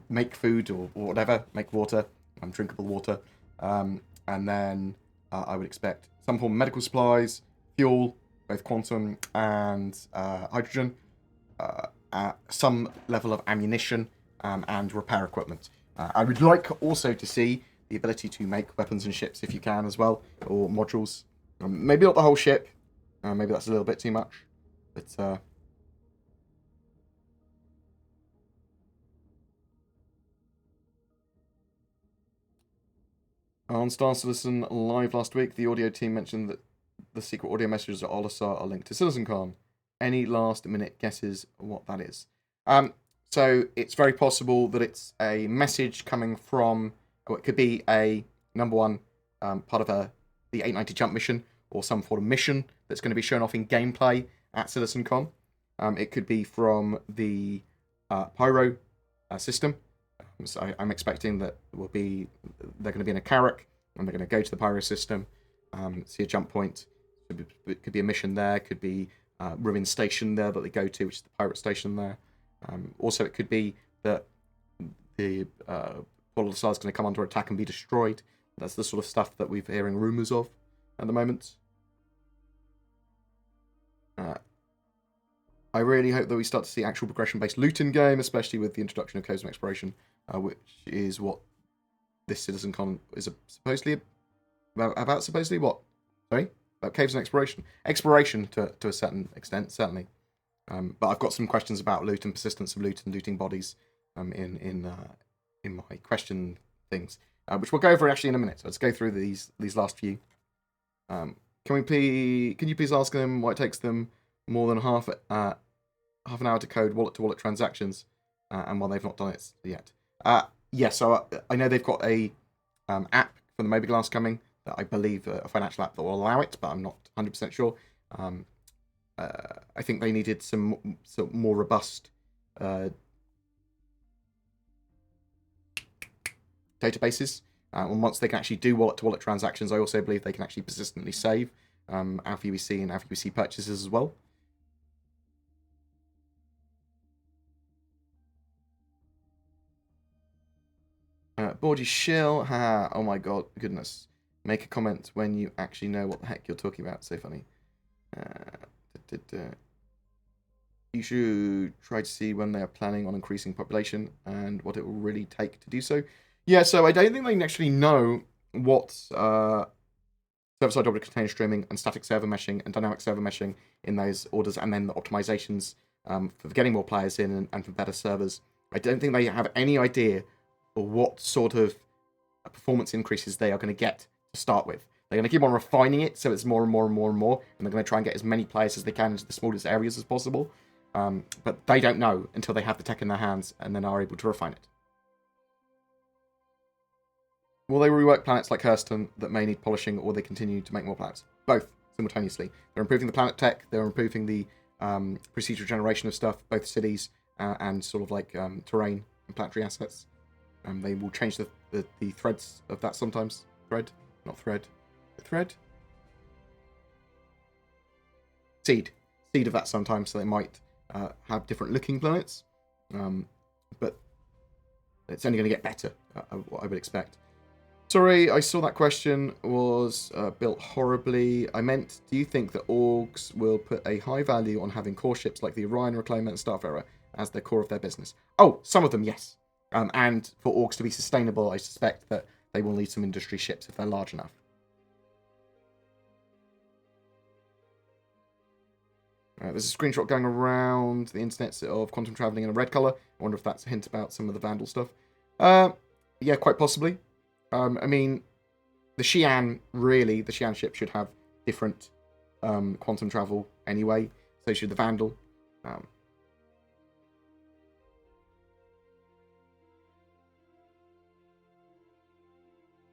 S1: make food or whatever, make water, drinkable water, and then I would expect some form of medical supplies, fuel, both quantum and hydrogen, some level of ammunition, and repair equipment. I would like also to see the ability to make weapons and ships if you can as well, or modules. Maybe not the whole ship. Maybe that's a little bit too much. But on Star Citizen Live last week, the audio team mentioned that the secret audio messages at Olisar are linked to CitizenCon. Any last-minute guesses what that is? So it's very possible that it's a message coming from, or it could be a number one part of the 890 jump mission, or some form of mission that's going to be shown off in gameplay at CitizenCon. It could be from the Pyro system. So I'm expecting that they're going to be in a Carrack, and they're going to go to the Pyro system, see a jump point. It could be a mission there, could be Ruin Station there that they go to, which is the pirate station there. Also, it could be that the Port of the Stars is going to come under attack and be destroyed. That's the sort of stuff that we're hearing rumours of at the moment. I really hope that we start to see actual progression-based loot in game, especially with the introduction of Codes of Exploration, which is what this CitizenCon is supposedly about. Supposedly what? Sorry? About caves and exploration. Exploration to a certain extent, certainly. But I've got some questions about loot and persistence of loot and looting bodies in my question things, which we'll go over actually in a minute. So let's go through these last few. Can you please ask them why it takes them more than half an hour to code wallet-to-wallet transactions, and why they've not done it yet? So I know they've got a app for the Mobilglass coming, that I believe a financial app that will allow it, but I'm not 100% sure. I think they needed some more robust databases. And once they can actually do wallet-to-wallet transactions, I also believe they can actually persistently save Alpha UEC and Alpha UEC purchases as well. Bordy Shill, oh my god, goodness. Make a comment when you actually know what the heck you're talking about. So funny. You should try to see when they are planning on increasing population and what it will really take to do so. Yeah, so I don't think they actually know what server-side object container streaming and static server meshing and dynamic server meshing in those orders, and then the optimizations for getting more players in and for better servers. I don't think they have any idea of what sort of performance increases they are going to get to start with. They're going to keep on refining it so it's more and more and more and more, and they're going to try and get as many players as they can into the smallest areas as possible. But they don't know until they have the tech in their hands and then are able to refine it. Will they rework planets like Hurston that may need polishing, or will they continue to make more planets? Both, simultaneously. They're improving the planet tech, they're improving the procedural generation of stuff, both cities and sort of like terrain and planetary assets. They will change the threads of that sometimes. Thread? Not thread. Thread? Seed of that sometimes, so they might have different looking planets, but it's only going to get better, what I would expect. Sorry, I saw that question was built horribly. I meant, do you think that orgs will put a high value on having core ships like the Orion, Reclaimer, and Starfarer as the core of their business? Oh, some of them, yes. And for orgs to be sustainable, I suspect that they will need some industry ships if they're large enough. There's a screenshot going around the internet of quantum traveling in a red color. I wonder if that's a hint about some of the Vandal stuff. Yeah, quite possibly. I mean, the Xi'an ship should have different quantum travel anyway. So should the Vandal.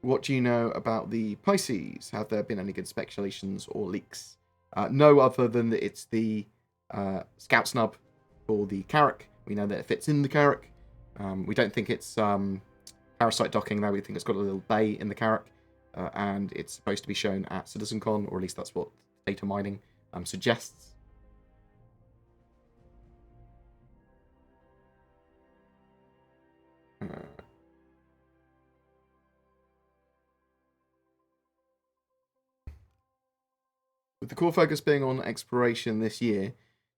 S1: What do you know about the Pisces? Have there been any good speculations or leaks? No, other than that it's the scout snub for the Carrack. We know that it fits in the Carrack. We don't think it's parasite docking, though. We think it's got a little bay in the Carrack. And it's supposed to be shown at CitizenCon, or at least that's what data mining suggests. With the core focus being on exploration this year,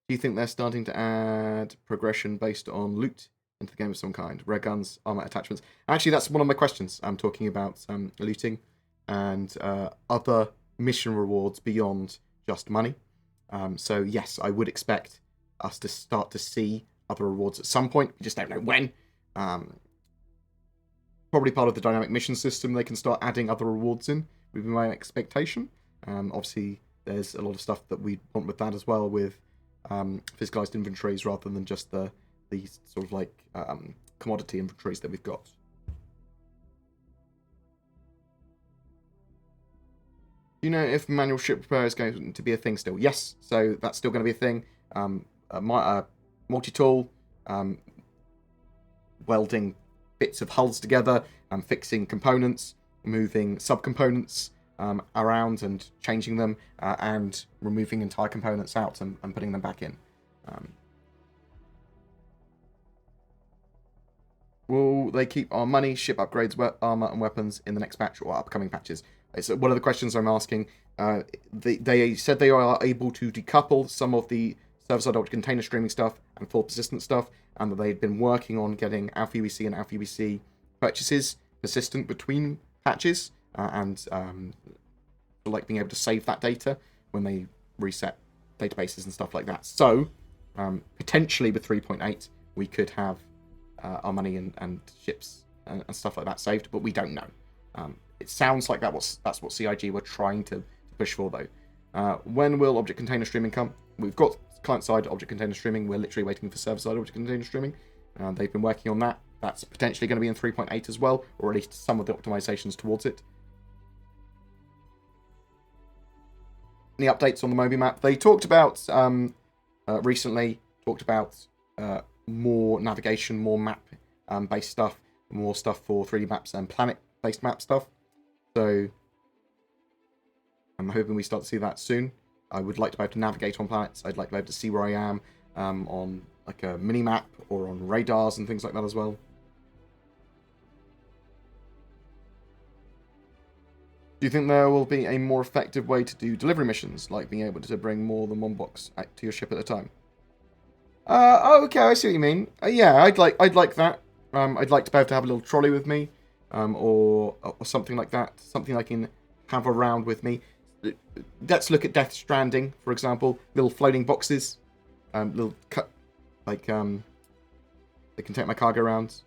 S1: do you think they're starting to add progression based on loot into the game of some kind? Rare guns, armor attachments. Actually, that's one of my questions. I'm talking about looting and other mission rewards beyond just money. So yes, I would expect us to start to see other rewards at some point. We just don't know when. Probably part of the dynamic mission system, they can start adding other rewards in, would be my expectation. Obviously, there's a lot of stuff that we want with that as well, with physicalized inventories rather than just the sort of like commodity inventories that we've got. Do you know if manual ship repair is going to be a thing still? Yes, so that's still going to be a thing. Multi-tool, welding bits of hulls together, fixing components, moving subcomponents around and changing them, and removing entire components out and putting them back in. Will they keep our money, ship upgrades, armor, and weapons in the next patch or upcoming patches? It's one of the questions I'm asking. They said they are able to decouple some of the server-side object container streaming stuff and full persistent stuff, and that they've been working on getting Alpha UEC and Alpha UEC purchases persistent between patches, and like being able to save that data when they reset databases and stuff like that. So potentially with 3.8 we could have our money and ships and stuff like that saved, but we don't know. It sounds like that's what CIG were trying to push for, though. When will object container streaming come? We've got client-side object container streaming. We're literally waiting for server-side object container streaming. They've been working on that. That's potentially going to be in 3.8 as well, or at least some of the optimizations towards it. Any updates on the Moby map? They talked about recently more navigation, more map based stuff, more stuff for 3D maps and planet-based map stuff. So I'm hoping we start to see that soon. I would like to be able to navigate on planets. I'd like to be able to see where I am on like a mini-map or on radars and things like that as well. Do you think there will be a more effective way to do delivery missions, like being able to bring more than one box to your ship at a time? Okay, I see what you mean. Yeah, I'd like that. I'd like to be able to have a little trolley with me, or something like that. Something I can have around with me. Let's look at Death Stranding, for example. Little floating boxes, little cut, like they can take my cargo around.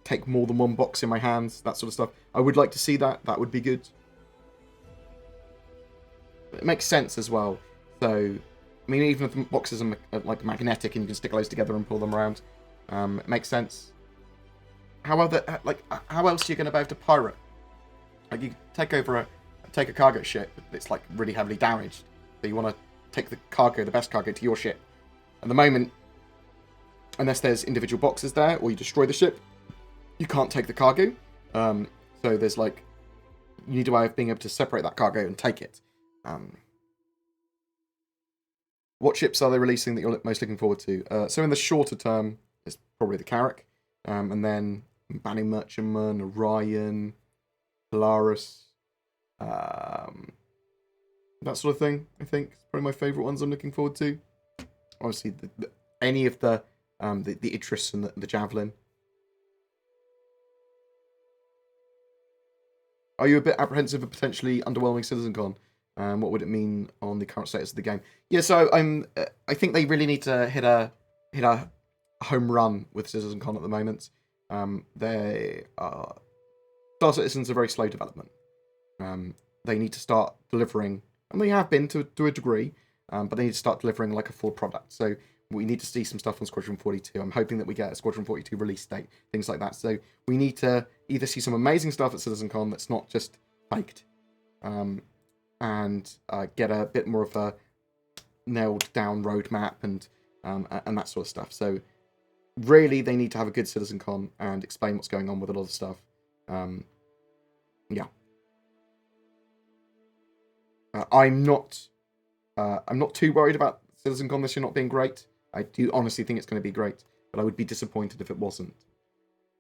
S1: Take more than one box in my hands, that sort of stuff. I would like to see that. That would be good. It makes sense as well. So, I mean, even if the boxes are like magnetic and you can stick those together and pull them around, it makes sense. How else are you going to be able to pirate? Like, you take a cargo ship that's like really heavily damaged, so you want to take the best cargo to your ship. At the moment, unless there's individual boxes there, or you destroy the ship, you can't take the cargo. So there's like, you need a way of being able to separate that cargo and take it. What ships are they releasing that you're most looking forward to? So in the shorter term, it's probably the Carrack, and then Banning Merchantman, Orion, Polaris, that sort of thing. I think it's probably my favourite ones I'm looking forward to. Obviously, any of the Idris and the Javelin. Are you a bit apprehensive of potentially underwhelming CitizenCon? What would it mean on the current status of the game? Yeah, so I think they really need to hit a home run with CitizenCon at the moment. Star Citizen's a very slow development. They need to start delivering, and they have been to a degree, but they need to start delivering like a full product. So we need to see some stuff on Squadron 42. I'm hoping that we get a Squadron 42 release date, things like that. So we need to either see some amazing stuff at CitizenCon that's not just faked, and get a bit more of a nailed down roadmap and that sort of stuff. So really, they need to have a good CitizenCon and explain what's going on with a lot of stuff. Yeah. I'm not too worried about CitizenCon this year not being great. I do honestly think it's going to be great, but I would be disappointed if it wasn't.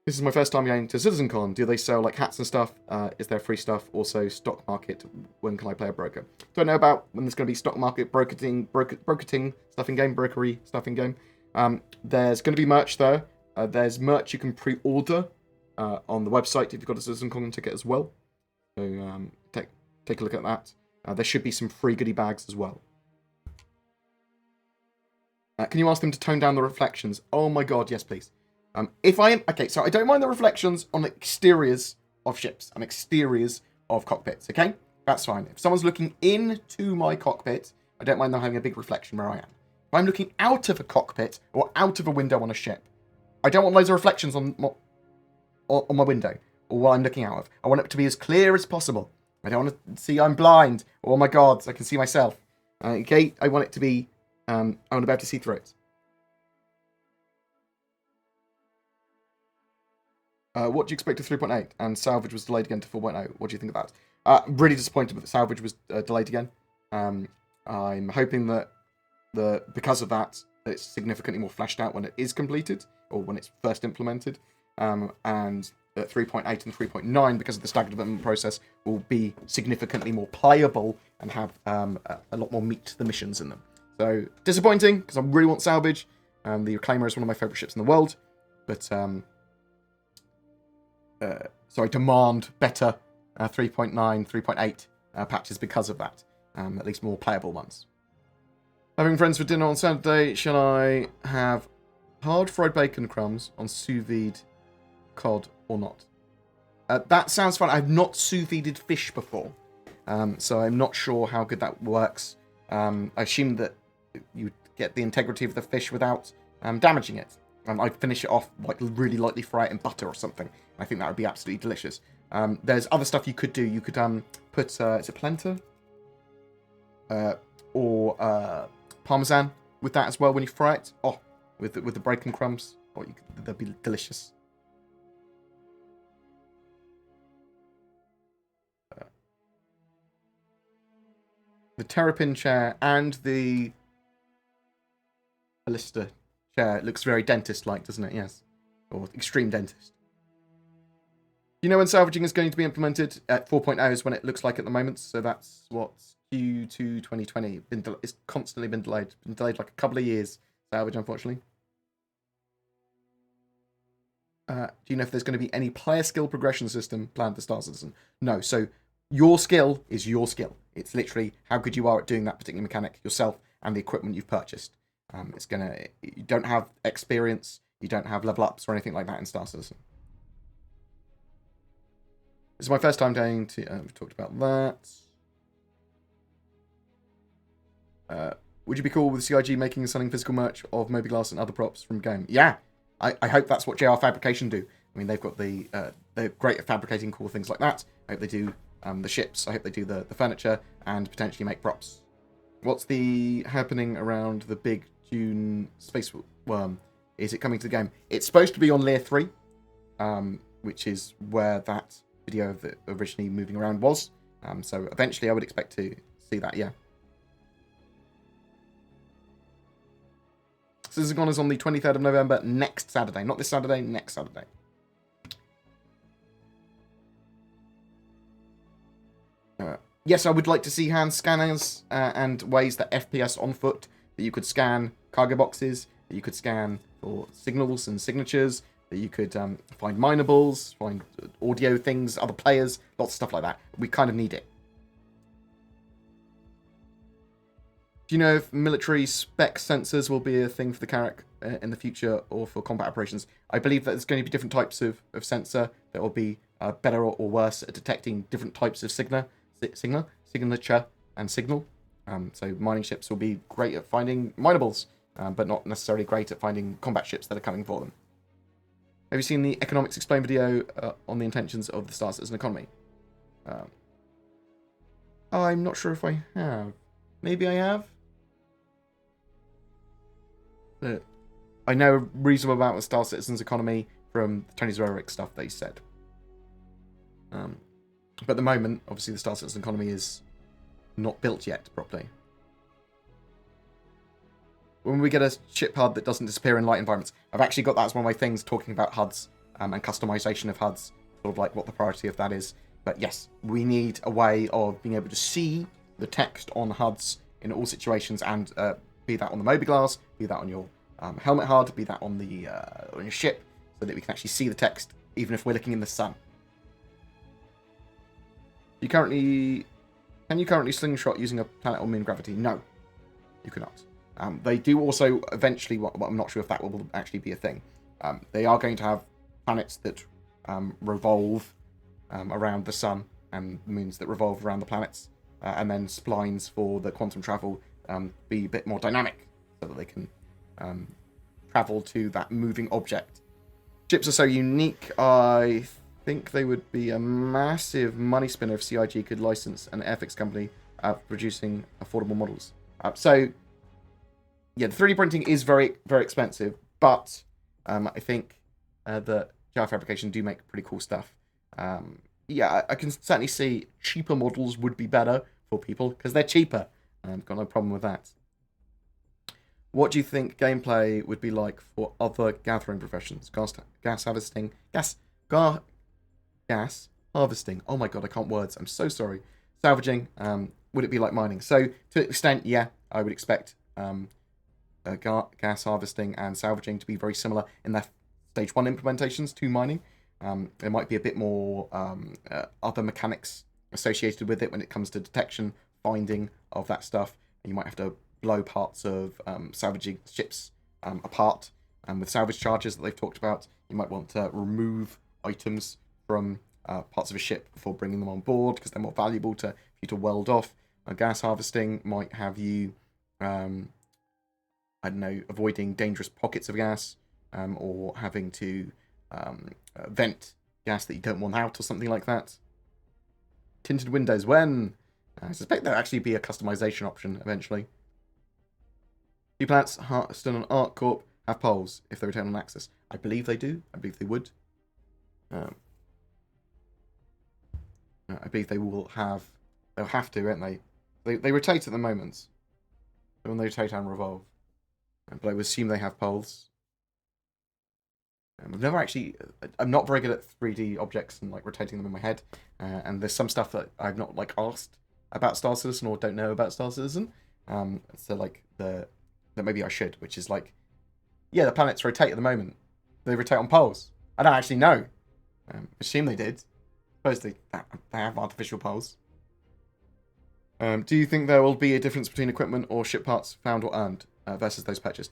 S1: This is my first time going to CitizenCon. Do they sell like hats and stuff? Is there free stuff? Also, stock market. When can I play a broker? Don't know about when there's going to be stock market brokerting stuff in game, brokery stuff in game. There's going to be merch there. There's merch you can pre-order on the website if you've got a CitizenCon ticket as well. So take a look at that. There should be some free goodie bags as well. Can you ask them to tone down the reflections? Oh my god, yes please. Okay, so I don't mind the reflections on exteriors of ships and exteriors of cockpits, okay? That's fine. If someone's looking into my cockpit, I don't mind them having a big reflection where I am. If I'm looking out of a cockpit or out of a window on a ship, I don't want loads of reflections on my window or what I'm looking out of. I want it to be as clear as possible. I don't want to see I'm blind. Oh my god, I can see myself. Okay, I want it to be, I want to be able to see through it. What do you expect of 3.8? And salvage was delayed again to 4.0. What do you think of that? Really disappointed that salvage was delayed again. I'm hoping that because of that, it's significantly more fleshed out when it is completed, or when it's first implemented. And 3.8 and 3.9, because of the staggered development process, will be significantly more playable and have a lot more meat to the missions in them. So, disappointing, because I really want salvage. The Reclaimer is one of my favourite ships in the world. But, so I demand better 3.9, 3.8 patches because of that. At least more playable ones. Having friends for dinner on Saturday, shall I have hard fried bacon crumbs on sous vide cod or not? That sounds fun. I've not sous vide fish before, so I'm not sure how good that works. I assume that you get the integrity of the fish without damaging it. I'd finish it off, like really lightly fry it in butter or something. I think that would be absolutely delicious. There's other stuff you could do. You could put, is it polenta? Or parmesan with that as well when you fry it. Oh, with the bacon crumbs. Oh, they'd be delicious. The Terrapin chair and the Ballista chair looks very dentist-like, doesn't it? Yes. Or extreme dentist. You know when salvaging is going to be implemented? At 4.0 is when it looks like at the moment. So that's what Q2 2020. It's constantly been delayed. Been delayed like a couple of years, salvage, unfortunately. Do you know if there's going to be any player skill progression system planned for Star Citizen? No. So your skill is your skill. It's literally how good you are at doing that particular mechanic yourself and the equipment you've purchased. You don't have experience, you don't have level ups or anything like that in Star Citizen. This is my first time going to. We've talked about that. Would you be cool with CIG making and selling physical merch of Moby-Glass and other props from game? Yeah, I hope that's what JR Fabrication do. I mean, they've got they're great at fabricating cool things like that. I hope they do the ships. I hope they do the furniture and potentially make props. What's the happening around the big Dune space worm? Is it coming to the game? It's supposed to be on Layer 3, which is where that video of it originally moving around was. So eventually I would expect to see that, yeah. CitizenCon is on the 23rd of November, next Saturday. Not this Saturday, next Saturday. Yes, I would like to see hand scanners and ways that FPS on foot, that you could scan cargo boxes, that you could scan for signals and signatures, that you could find minables, find audio things, other players, lots of stuff like that. We kind of need it. Do you know if military spec sensors will be a thing for the Carrack in the future or for combat operations? I believe that there's going to be different types of sensor that will be better or worse at detecting different types of signature, and signal. So mining ships will be great at finding minables, but not necessarily great at finding combat ships that are coming for them. Have you seen the Economics Explained video on the intentions of the Star Citizen economy? I'm not sure if I have. Maybe I have. But I know a reasonable amount of Star Citizen's economy from the Tony's Rhetoric stuff they said. But at the moment, obviously, the Star Citizen economy is not built yet properly. When we get a ship HUD that doesn't disappear in light environments, I've actually got that as one of my things talking about HUDs and customization of HUDs, sort of like what the priority of that is. But yes, we need a way of being able to see the text on HUDs in all situations, and be that on the mobiGlas, be that on your helmet HUD, be that on the on your ship, so that we can actually see the text even if we're looking in the sun. Can you currently slingshot using a planet or moon gravity? No, you cannot. They do also eventually, well, I'm not sure if that will actually be a thing. They are going to have planets that revolve around the sun, and moons that revolve around the planets, and then splines for the quantum travel be a bit more dynamic, so that they can travel to that moving object. Ships are so unique, I think they would be a massive money spinner if CIG could license an airfix company producing affordable models. So, yeah, the 3D printing is very, very expensive, but I think that gel fabrication do make pretty cool stuff. Yeah, I can certainly see cheaper models would be better for people, because they're cheaper. I've got no problem with that. What do you think gameplay would be like for other gathering professions? Gas harvesting. Gas harvesting. Oh my god, I can't words. I'm so sorry. Salvaging. Would it be like mining? So, to an extent, yeah, I would expect gas harvesting and salvaging to be very similar in their stage 1 implementations to mining. There might be a bit more other mechanics associated with it when it comes to detection, finding of that stuff. And you might have to blow parts of salvaging ships apart. And with salvage charges that they've talked about, you might want to remove items from parts of a ship before bringing them on board, because they're more valuable for you to weld off. Gas harvesting might have you, I don't know, avoiding dangerous pockets of gas, or having to vent gas that you don't want out, or something like that. Tinted windows, when? I suspect there'll actually be a customization option eventually. Do planets Hearthstone and ArcCorp have poles if they return on axis? I believe they do. I believe they would. I believe they will have. They'll have to, won't they? They rotate at the moment. When they rotate and revolve. But I would assume they have poles. I've never actually. I'm not very good at 3D objects and like rotating them in my head. And there's some stuff that I've not like asked about Star Citizen or don't know about Star Citizen. So like that maybe I should, which is like, yeah, the planets rotate at the moment. They rotate on poles. I don't actually know. Assume they did. Suppose they have artificial poles. Do you think there will be a difference between equipment or ship parts found or earned versus those purchased?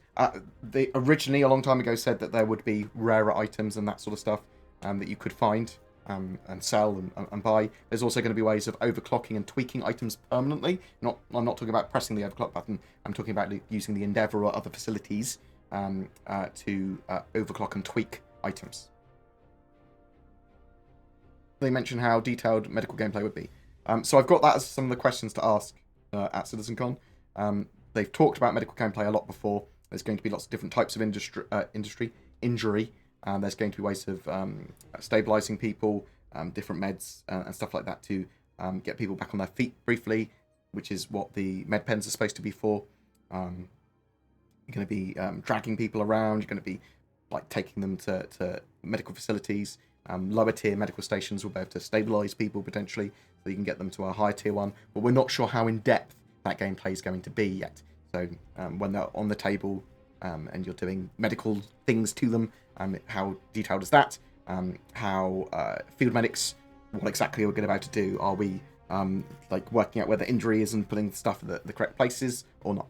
S1: They originally, a long time ago, said that there would be rarer items and that sort of stuff that you could find and sell and buy. There's also going to be ways of overclocking and tweaking items permanently. I'm not talking about pressing the overclock button. I'm talking about using the Endeavour or other facilities to overclock and tweak items. They mention how detailed medical gameplay would be. So I've got that as some of the questions to ask at CitizenCon. They've talked about medical gameplay a lot before. There's going to be lots of different types of injury. There's going to be ways of stabilizing people, different meds and stuff like that to get people back on their feet briefly, which is what the med pens are supposed to be for. You're going to be dragging people around. You're going to be like taking them to medical facilities. Lower tier medical stations will be able to stabilize people potentially, so you can get them to a higher tier one. But we're not sure how in depth that gameplay is going to be yet. So when they're on the table and you're doing medical things to them, how detailed is that? How field medics, what exactly are we about to do? Are we like working out where the injury is and putting stuff at the correct places or not.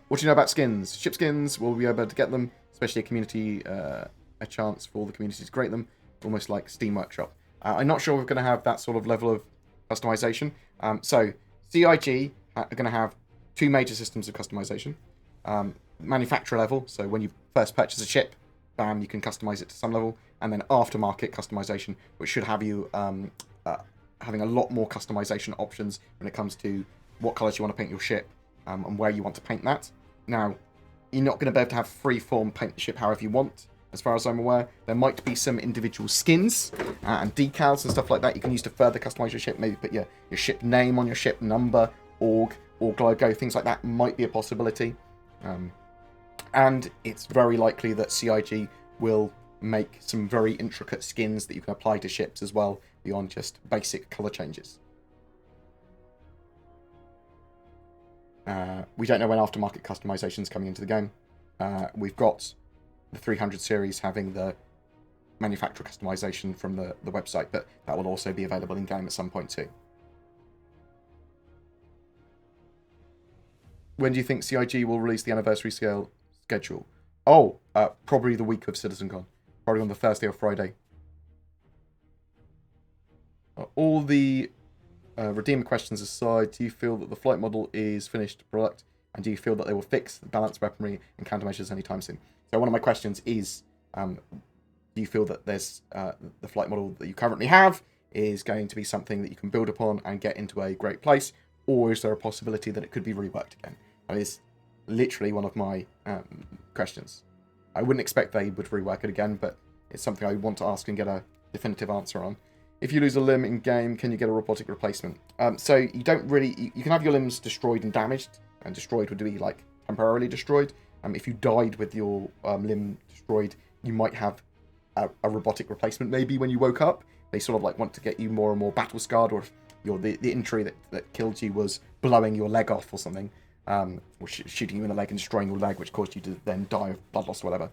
S1: What do you know about skins? Ship skins, will we be able to get them, especially a community, a chance for all the community to create them, almost like Steam Workshop. I'm not sure we're going to have that sort of level of customization. So CIG are going to have 2 major systems of customization. Manufacturer level, so when you first purchase a ship, bam, you can customize it to some level, and then aftermarket customization, which should have you having a lot more customization options when it comes to what colors you want to paint your ship, and where you want to paint that. Now, you're not going to be able to have free-form paint the ship however you want, as far as I'm aware. There might be some individual skins and decals and stuff like that you can use to further customize your ship. Maybe put your ship name on your ship, number, org logo, things like that might be a possibility. And it's very likely that CIG will make some very intricate skins that you can apply to ships as well, beyond just basic color changes. We don't know when aftermarket customization is coming into the game. We've got the 300 series having the manufacturer customization from the website, but that will also be available in game at some point too. When do you think CIG will release the anniversary schedule? Oh, probably the week of CitizenCon. Probably on the Thursday or Friday. All the Redeemer questions aside, do you feel that the flight model is finished product? And do you feel that they will fix the balanced weaponry and countermeasures anytime soon? So one of my questions is, do you feel that there's the flight model that you currently have is going to be something that you can build upon and get into a great place? Or is there a possibility that it could be reworked again? That is literally one of my questions. I wouldn't expect they would rework it again, but it's something I want to ask and get a definitive answer on. If you lose a limb in game, can you get a robotic replacement? So you don't really... You can have your limbs destroyed and damaged, and destroyed would be like temporarily destroyed. If you died with your limb destroyed, you might have a robotic replacement maybe when you woke up. They sort of like want to get you more and more battle scarred, or if the injury that killed you was blowing your leg off or something, or shooting you in the leg and destroying your leg, which caused you to then die of blood loss or whatever.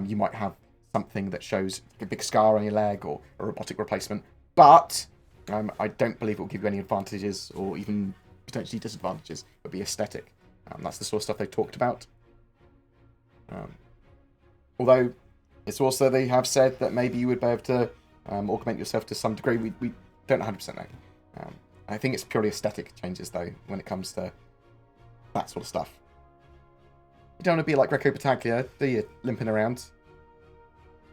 S1: You might have something that shows a big scar on your leg or a robotic replacement. But I don't believe it will give you any advantages or even potentially disadvantages. It would be aesthetic. That's the sort of stuff they talked about. Although it's also, they have said that maybe you would be able to augment yourself to some degree. We don't 100% know. I think it's purely aesthetic changes, though, when it comes to that sort of stuff. You don't want to be like Greco Battaglia, do you, limping around?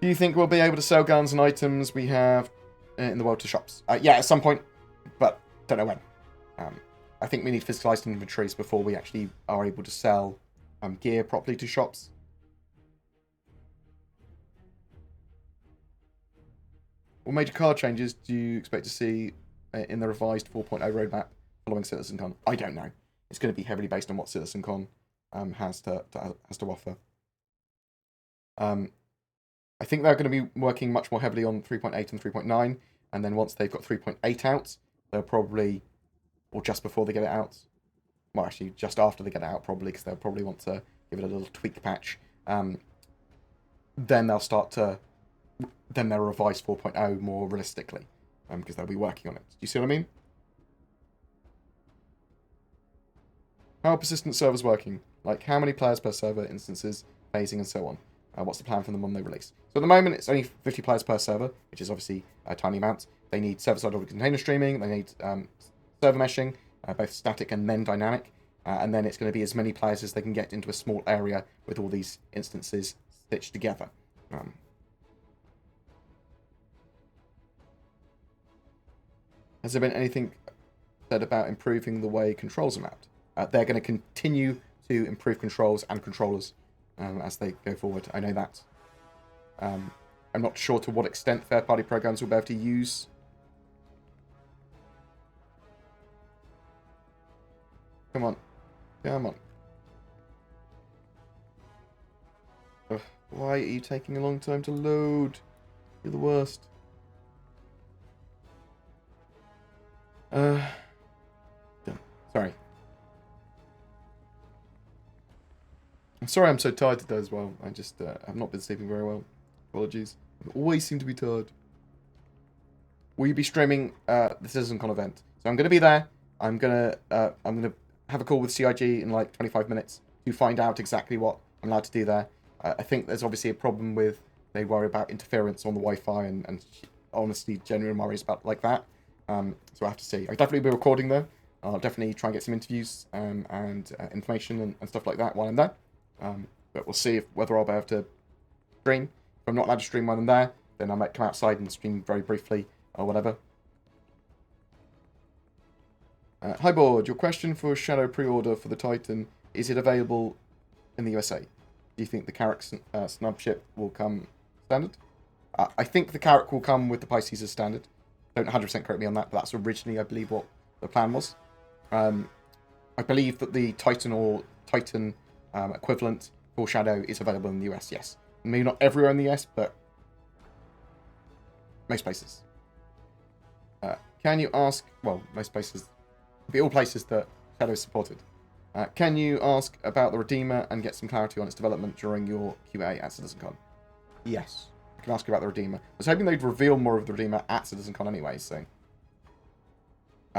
S1: Do you think we'll be able to sell guns and items we have in the world to shops? Yeah, at some point, but don't know when. I think we need physicalized inventories before we actually are able to sell gear properly to shops. What major card changes do you expect to see in the revised 4.0 roadmap following CitizenCon? I don't know. It's going to be heavily based on what CitizenCon has to offer. I think they're going to be working much more heavily on 3.8 and 3.9, and then once they've got 3.8 out, they'll probably, or just before they get it out, well, actually, just after they get it out, probably, because they'll probably want to give it a little tweak patch. Then they'll start to, then they'll revise 4.0 more realistically, because they'll be working on it. Do you see what I mean? How are persistent servers working? Like, how many players per server, instances, phasing, and so on? What's the plan for them when they release? So at the moment, it's only 50 players per server, which is obviously a tiny amount. They need server-side or container streaming. They need server meshing, both static and then dynamic. And then it's going to be as many players as they can get into a small area with all these instances stitched together. Has there been anything said about improving the way controls are mapped? They're going to continue to improve controls and controllers as they go forward. I know that. I'm not sure to what extent third-party programs will be able to use. Come on. Come on. Ugh, why are you taking a long time to load? You're the worst. Sorry. I'm sorry I'm so tired today as well. I just have not been sleeping very well. Apologies. I always seem to be tired. will you be streaming the CitizenCon event? So I'm going to be there. I'm gonna have a call with CIG in like 25 minutes to find out exactly what I'm allowed to do there. I think there's obviously a problem with they worry about interference on the Wi-Fi and honestly genuine worries about like that. So I have to see. I'll definitely be recording though. I'll definitely try and get some interviews and information and stuff like that while I'm there. But we'll see whether I'll be able to stream. If I'm not allowed to stream while I'm there, then I might come outside and stream very briefly or whatever. Hi Board, your question for Shadow pre-order for the Titan, is it available in the USA? Do you think the Carrack snub ship will come standard? I think the Carrack will come with the Pisces as standard. Don't 100% correct me on that, but that's originally, I believe, what the plan was. I believe that the Titan or Titan equivalent for Shadow is available in the US, yes. Maybe not everywhere in the US, but most places. Can you ask, well, most places, be all places that Shadow is supported. Can you ask about the Redeemer and get some clarity on its development during your QA at CitizenCon? Yes. I can ask you about the Redeemer. I was hoping they'd reveal more of the Redeemer at CitizenCon anyway, so.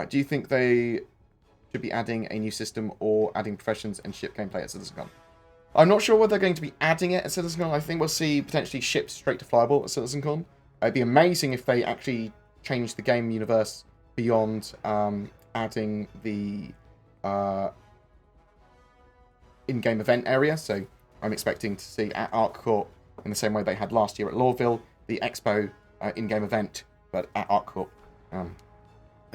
S1: Do you think they should be adding a new system or adding professions and ship gameplay at CitizenCon? I'm not sure whether they're going to be adding it at CitizenCon. I think we'll see potentially ships straight to flyable at CitizenCon. It'd be amazing if they actually changed the game universe beyond adding the in-game event area. So I'm expecting to see at Arc Court, in the same way they had last year at Lawville, the Expo in-game event, but at Arc Court.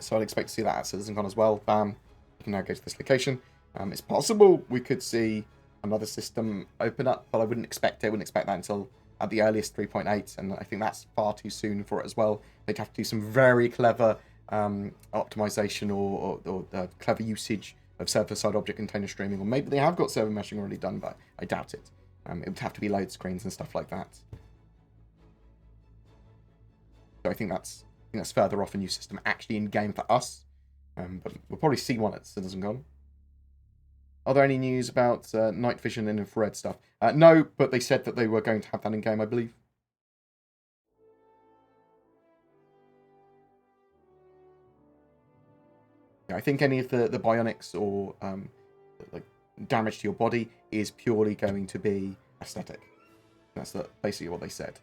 S1: So I'd expect to see that at CitizenCon as well. Bam, you can now go to this location. It's possible we could see another system open up, but I wouldn't expect it. I wouldn't expect that until at the earliest 3.8, and I think that's far too soon for it as well. They'd have to do some very clever optimization or clever usage of server-side object container streaming, or maybe they have got server meshing already done, but I doubt it. It would have to be load screens and stuff like that. So I think that's further off a new system actually in game for us, but we'll probably see one at CitizenCon. Are there any news about night vision and infrared stuff? No, but they said that they were going to have that in game, I believe. Yeah, I think any of the bionics or like damage to your body is purely going to be aesthetic. That's basically what they said.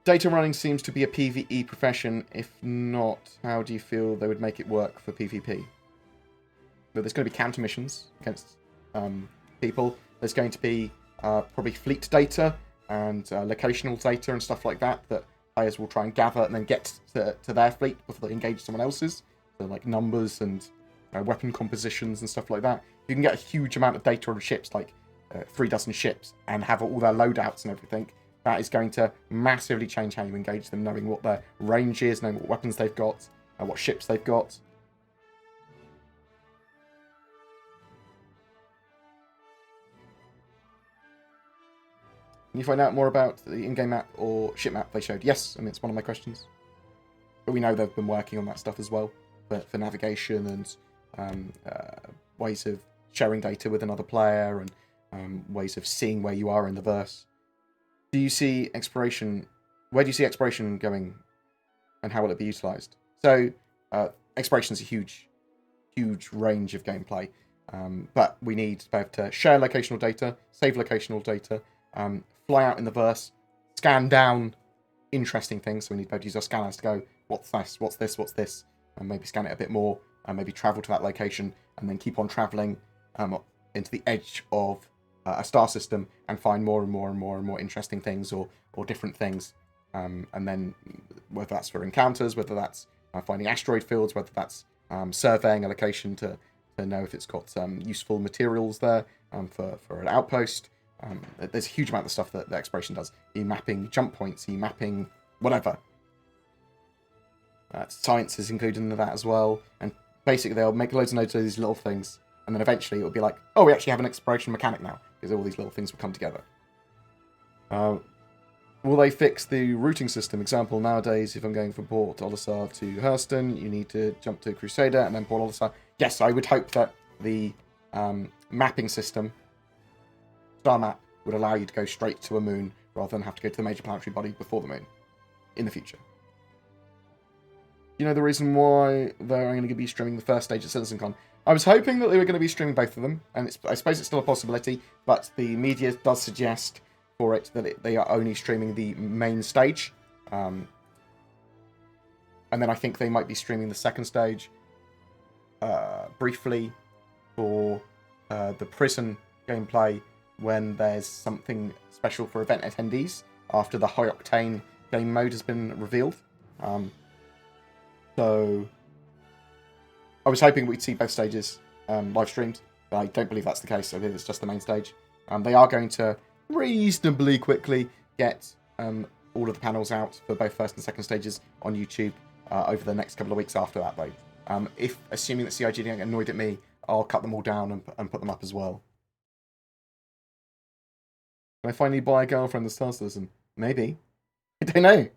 S1: Data running seems to be a PvE profession. If not, how do you feel they would make it work for PvP? But there's going to be counter missions against people. There's going to be probably fleet data and locational data and stuff like that players will try and gather and then get to their fleet before they engage someone else's. So like numbers and weapon compositions and stuff like that. You can get a huge amount of data on ships, like 3 dozen ships, and have all their loadouts and everything. That is going to massively change how you engage them, knowing what their range is, knowing what weapons they've got, what ships they've got. Can you find out more about the in-game map or ship map they showed? Yes, I mean, it's one of my questions. But we know they've been working on that stuff as well, for navigation and ways of sharing data with another player and ways of seeing where you are in the verse. Do you see exploration? Where do you see exploration going, and how will it be utilized? So, exploration is a huge range of gameplay, but we need to be able to share locational data, save locational data, fly out in the verse, scan down interesting things. So we need to be able to use our scanners to go, what's this, what's this, what's this, and maybe scan it a bit more, and maybe travel to that location, and then keep on traveling into the edge of a star system and find more and more and more and more interesting things or different things. And then whether that's for encounters, whether that's finding asteroid fields, whether that's surveying a location to know if it's got useful materials there for an outpost. There's a huge amount of stuff that exploration does. Are you mapping jump points? Are you mapping whatever? Science is included in that as well. And basically they'll make loads and loads of these little things. And then eventually it'll be like, oh, we actually have an exploration mechanic now. Because all these little things will come together. Will they fix the routing system? Example, nowadays, if I'm going from Port Olisar to Hurston, you need to jump to Crusader and then Port Olisar. Yes, I would hope that the mapping system, star map, would allow you to go straight to a moon rather than have to go to the major planetary body before the moon in the future. you know the reason why they're only going to be streaming the first stage at CitizenCon? I was hoping that they were going to be streaming both of them, and I suppose it's still a possibility, but the media does suggest for it that they are only streaming the main stage. And then I think they might be streaming the second stage briefly for the prison gameplay when there's something special for event attendees after the high octane game mode has been revealed. So I was hoping we'd see both stages live streamed, but I don't believe that's the case. I think it's just the main stage. They are going to reasonably quickly get all of the panels out for both first and second stages on YouTube over the next couple of weeks after that, though. If assuming that CIG don't get annoyed at me, I'll cut them all down and put them up as well. Can I finally buy a girlfriend that's Star Citizen? Maybe. I don't know. I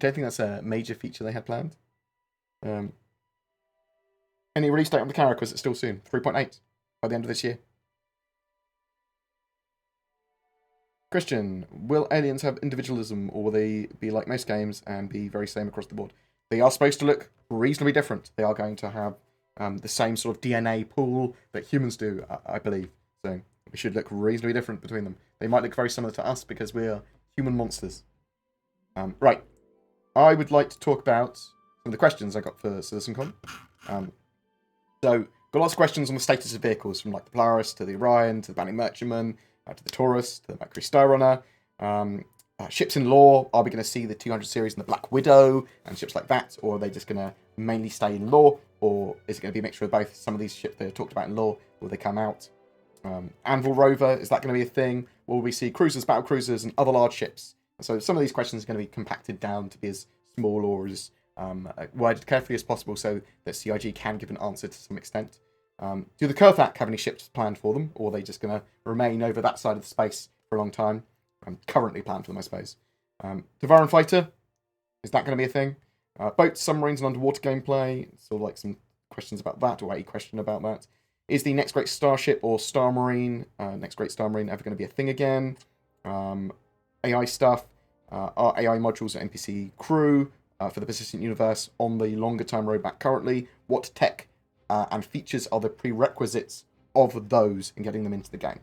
S1: don't think that's a major feature they had planned. Any release date on the character? Is it still soon? 3.8 by the end of this year. Question, will aliens have individualism, or will they be like most games and be very same across the board? They are supposed to look reasonably different. They are going to have the same sort of DNA pool that humans do, I believe. So we should look reasonably different between them. They might look very similar to us because we are human monsters. Right. I would like to talk about some of the questions I got for CitizenCon. So, got lots of questions on the status of vehicles, from like the Polaris to the Orion to the Bounty Merchantman, to the Taurus, to the Mercury Skyrunner. Ships in lore, are we going to see the 200 series and the Black Widow and ships like that? Or are they just going to mainly stay in lore? Or is it going to be a mixture of both? Some of these ships that are talked about in lore, will they come out? Anvil Rover, is that going to be a thing? Will we see cruisers, battle cruisers, and other large ships? And so some of these questions are going to be compacted down to be as small or as worded carefully as possible so that CIG can give an answer to some extent. Do the Kurthak have any ships planned for them, or are they just going to remain over that side of the space for a long time? Currently planned for them, I suppose. Devaran Fighter, is that going to be a thing? Boats, submarines, and underwater gameplay, sort of like some questions about that, or a question about that. Is the Next Great Starship or Star Marine, Next Great Star Marine, ever going to be a thing again? AI stuff, are AI modules or NPC crew for the persistent universe on the longer time roadmap currently? What tech and features are the prerequisites of those in getting them into the game?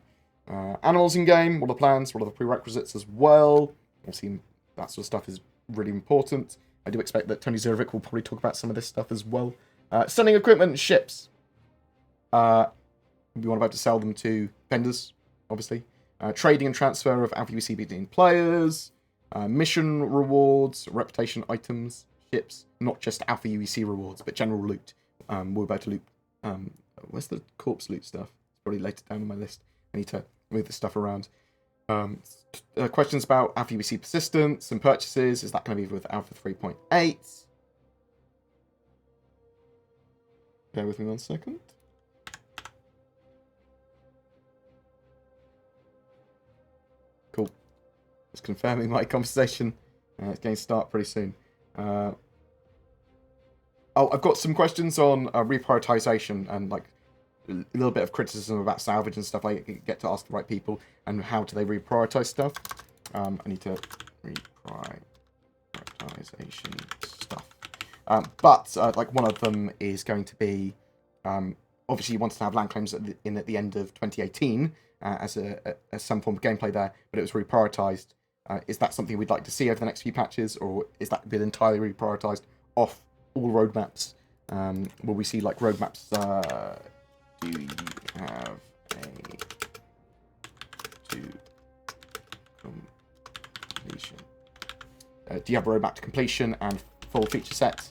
S1: Animals in game, what are the plans? What are the prerequisites as well? Obviously, that sort of stuff is really important. I do expect that Tony Zerovic will probably talk about some of this stuff as well. Sending equipment and ships. We want about to sell them to vendors, obviously. Trading and transfer of Alpha UC between players. Mission rewards, reputation items, ships. Not just Alpha UEC rewards, but general loot. We're about to loot. Where's the corpse loot stuff? It's probably later down on my list. I need to move this stuff around. Questions about Alpha UEC persistence and purchases. Is that going to be with Alpha 3.8? Bear with me 1 second. Cool. Just confirming my conversation. It's going to start pretty soon. Oh, I've got some questions on reprioritization and like a little bit of criticism about salvage and stuff. I get to ask the right people and how do they reprioritize stuff. I need to reprioritization stuff. But like one of them is going to be obviously you wanted to have land claims at the end of 2018 as some form of gameplay there, but it was reprioritized. Is that something we'd like to see over the next few patches, or is that been entirely reprioritized off all roadmaps? Will we see like roadmaps? Do you have a to completion? Do you have a roadmap to completion and full feature set?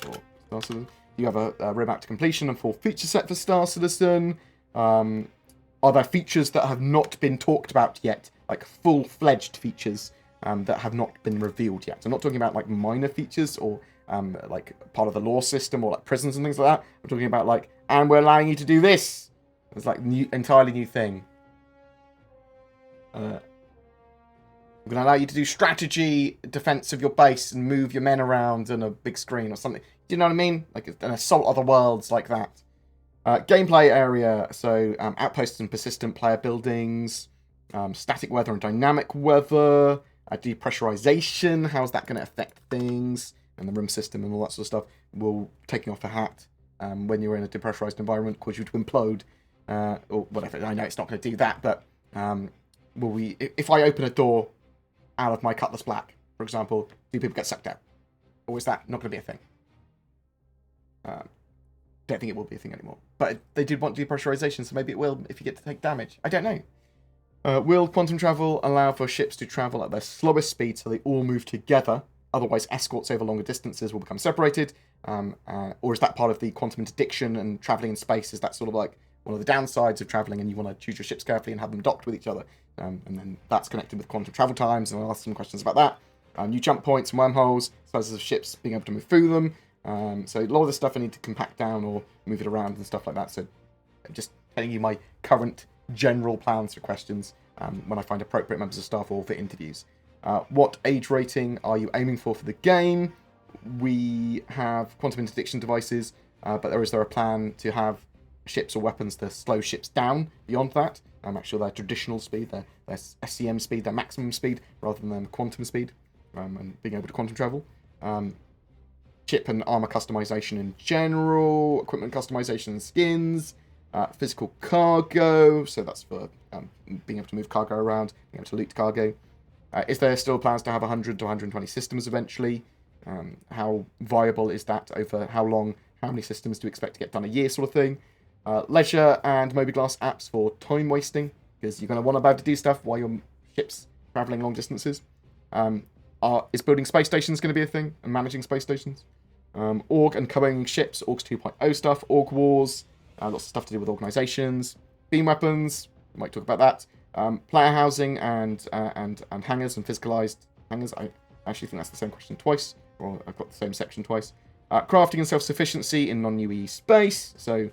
S1: For Star Citizen? Do you have a roadmap to completion and full feature set for Star Citizen? Are there features that have not been talked about yet, like full-fledged features that have not been revealed yet? I'm not talking about like minor features or like part of the lore system or like prisons and things like that. I'm talking about like, and we're allowing you to do this. It's like entirely new thing. We're going to allow you to do strategy, defense of your base, and move your men around on a big screen or something. Do you know what I mean? Like an assault other worlds like that. Gameplay area, so outposts and persistent player buildings, static weather and dynamic weather, Depressurization, how's that going to affect things and the room system and all that sort of stuff? Will taking off a hat when you're in a depressurized environment cause you to implode or whatever? I know it's not going to do that, but will we? If I open a door out of my Cutlass Black, for example, do people get sucked out? Or is that not going to be a thing? Don't think it will be a thing anymore. But they did want depressurization, so maybe it will if you get to take damage. I don't know. Will quantum travel allow for ships to travel at their slowest speed so they all move together? Otherwise, escorts over longer distances will become separated. Or is that part of the quantum interdiction and traveling in space? Is that sort of like one of the downsides of traveling and you want to choose your ships carefully and have them docked with each other? And then that's connected with quantum travel times, and I'll ask some questions about that. New jump points and wormholes, sizes of ships, being able to move through them. So a lot of the stuff I need to compact down or move it around and stuff like that. So just telling you my current general plans for questions when I find appropriate members of staff or for interviews. What age rating are you aiming for the game? We have quantum interdiction devices, but is there a plan to have ships or weapons to slow ships down beyond that? Make sure their traditional speed, their SCM speed, their maximum speed, rather than quantum speed, and being able to quantum travel. Chip and armor customization in general, equipment customization and skins, physical cargo, so that's for being able to move cargo around, being able to loot cargo. Is there still plans to have 100 to 120 systems eventually? How viable is that over how long? How many systems do you expect to get done a year, sort of thing? Leisure and Moby-Glass apps for time wasting, because you're going to want to be able to do stuff while your ship's traveling long distances. Is building space stations going to be a thing, and managing space stations? Org and co-owning ships, Orgs 2.0 stuff, Org Wars, lots of stuff to do with organizations, beam weapons, we might talk about that, player housing and hangars and physicalized hangars. I actually think that's the same question twice, or I've got the same section twice. Crafting and self-sufficiency in non-UE space, so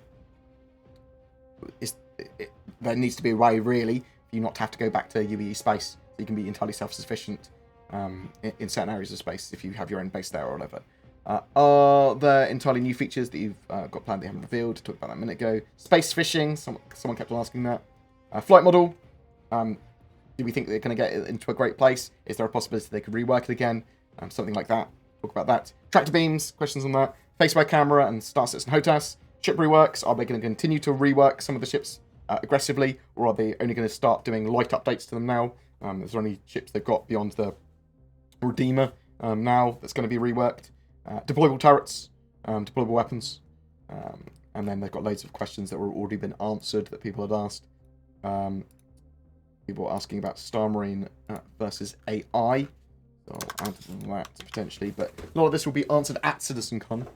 S1: there needs to be a way, really, for you not to have to go back to UE space, so you can be entirely self-sufficient in certain areas of space if you have your own base there or whatever. Are there entirely new features that you've got planned that you haven't revealed? Talked about that a minute ago. Space fishing, someone kept on asking that. Flight model, do we think they're going to get it into a great place? Is there a possibility they could rework it again? Something like that. Talk about that. Tractor beams, questions on that. Face by camera and starsets and HOTAS. Ship reworks, are they going to continue to rework some of the ships aggressively, or are they only going to start doing light updates to them now? Is there any ships they've got beyond the Redeemer now that's going to be reworked? Deployable turrets, deployable weapons, and then they've got loads of questions that were already been answered that people had asked. People were asking about Star Marine versus AI. So I'll add that potentially, but a lot of this will be answered at CitizenCon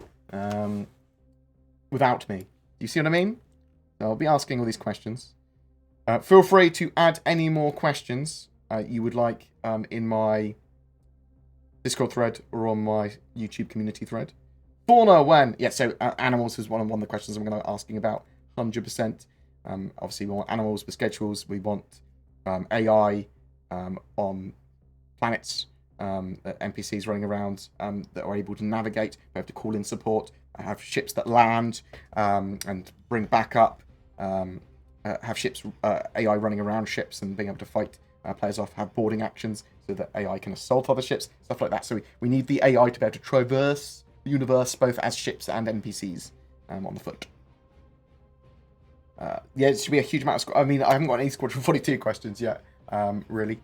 S1: without me. Do you see what I mean? So I'll be asking all these questions. Feel free to add any more questions you would like in my Discord thread or on my YouTube community thread. Fauna when? Yeah, so animals is one of the questions I'm going to be asking about 100%. Obviously, we want animals with schedules. We want AI on planets, NPCs running around that are able to navigate. We have to call in support. Have ships that land and bring back up. Have ships, AI running around ships and being able to fight players off. Have boarding actions so that AI can assault other ships, stuff like that. So we need the AI to be able to traverse the universe both as ships and NPCs on the foot. Yeah, it should be a huge amount of... I mean, I haven't got any Squadron 42 questions yet, really.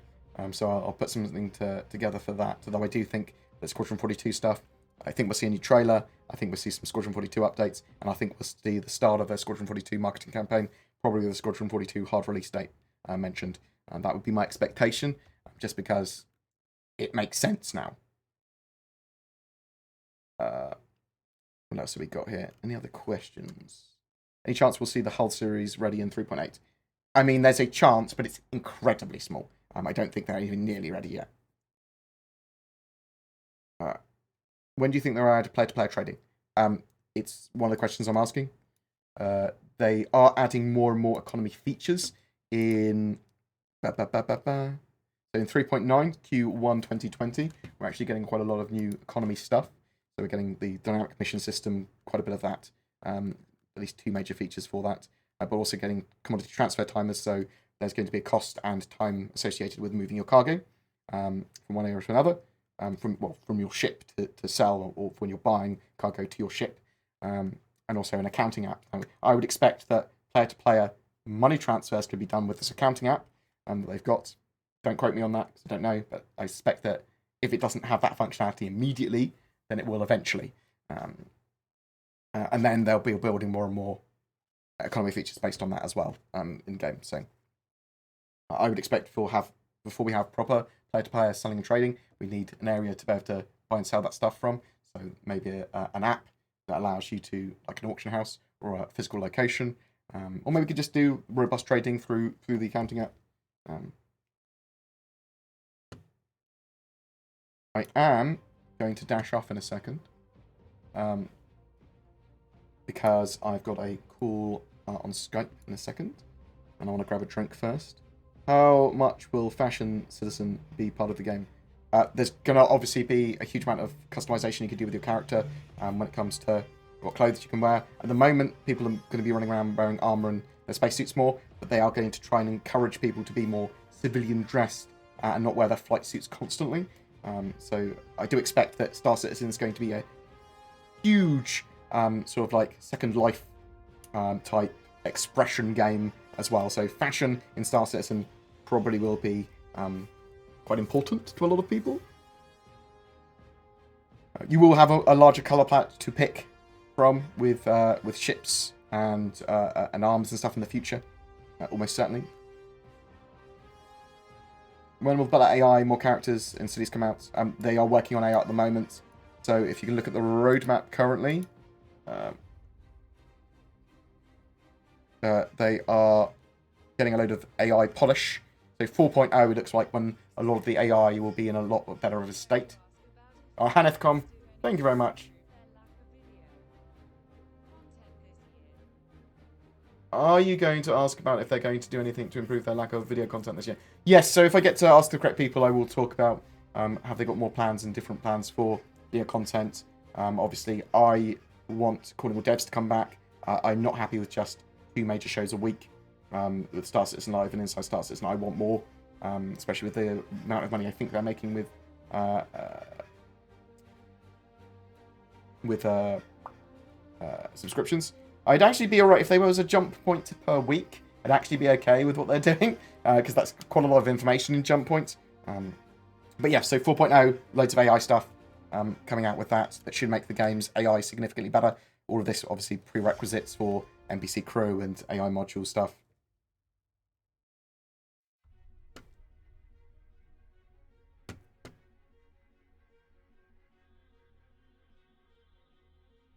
S1: So I'll put something together for that. Although I do think that Squadron 42 stuff, I think we'll see a new trailer. I think we'll see some Squadron 42 updates. And I think we'll see the start of a Squadron 42 marketing campaign. Probably with the Squadron 42 hard release date mentioned. And that would be my expectation, just because it makes sense now. What else have we got here? Any other questions? Any chance we'll see the hull series ready in 3.8? I mean, there's a chance, but it's incredibly small. I don't think they're even nearly ready yet. When do you think they're added player-to-player trading? It's one of the questions I'm asking. They are adding more and more economy features in... So in 3.9, Q1 2020, we're actually getting quite a lot of new economy stuff. So we're getting the dynamic mission system, quite a bit of that. At least 2 major features for that. But also getting commodity transfer timers, so there's going to be a cost and time associated with moving your cargo. from one area to another, from your ship to sell, or when you're buying cargo to your ship, and also an accounting app. I would expect that player-to-player money transfers could be done with this accounting app that they've got. Don't quote me on that, because I don't know, but I suspect that if it doesn't have that functionality immediately, then it will eventually. And then they'll be building more and more economy features based on that as well in game. So I would expect before we have proper player-to-player selling and trading, we need an area to be able to buy and sell that stuff from. So maybe an app that allows you to, like an auction house or a physical location, or maybe we could just do robust trading through the accounting app. I am going to dash off in a second, because I've got a call on Skype in a second, and I want to grab a drink first. How much will Fashion Citizen be part of the game? There's going to obviously be a huge amount of customization you can do with your character when it comes to what clothes you can wear. At the moment, people are going to be running around wearing armor and their spacesuits more, but they are going to try and encourage people to be more civilian dressed and not wear their flight suits constantly. So I do expect that Star Citizen is going to be a huge sort of like Second Life type expression game as well. So fashion in Star Citizen probably will be quite important to a lot of people. You will have a larger color palette to pick from with ships and arms and stuff in the future, almost certainly. When will better AI, more characters in cities come out? They are working on AI at the moment. So if you can look at the roadmap currently, they are getting a load of AI polish. So 4.0 looks like when a lot of the AI will be in a lot better of a state. Hanethcom, thank you very much. Are you going to ask about if they're going to do anything to improve their lack of video content this year? Yes, so if I get to ask the correct people, I will talk about have they got more plans and different plans for video content. Obviously, I want Calling All Devs to come back. I'm not happy with just 2 major shows a week with Star Citizen Live and Inside Star Citizen. I want more, especially with the amount of money I think they're making with subscriptions. I'd actually be alright if there was a jump point per week. I'd actually be okay with what they're doing, because that's quite a lot of information in jump points. But yeah, so 4.0, loads of AI stuff coming out with that should make the game's AI significantly better. All of this obviously prerequisites for NPC crew and AI module stuff.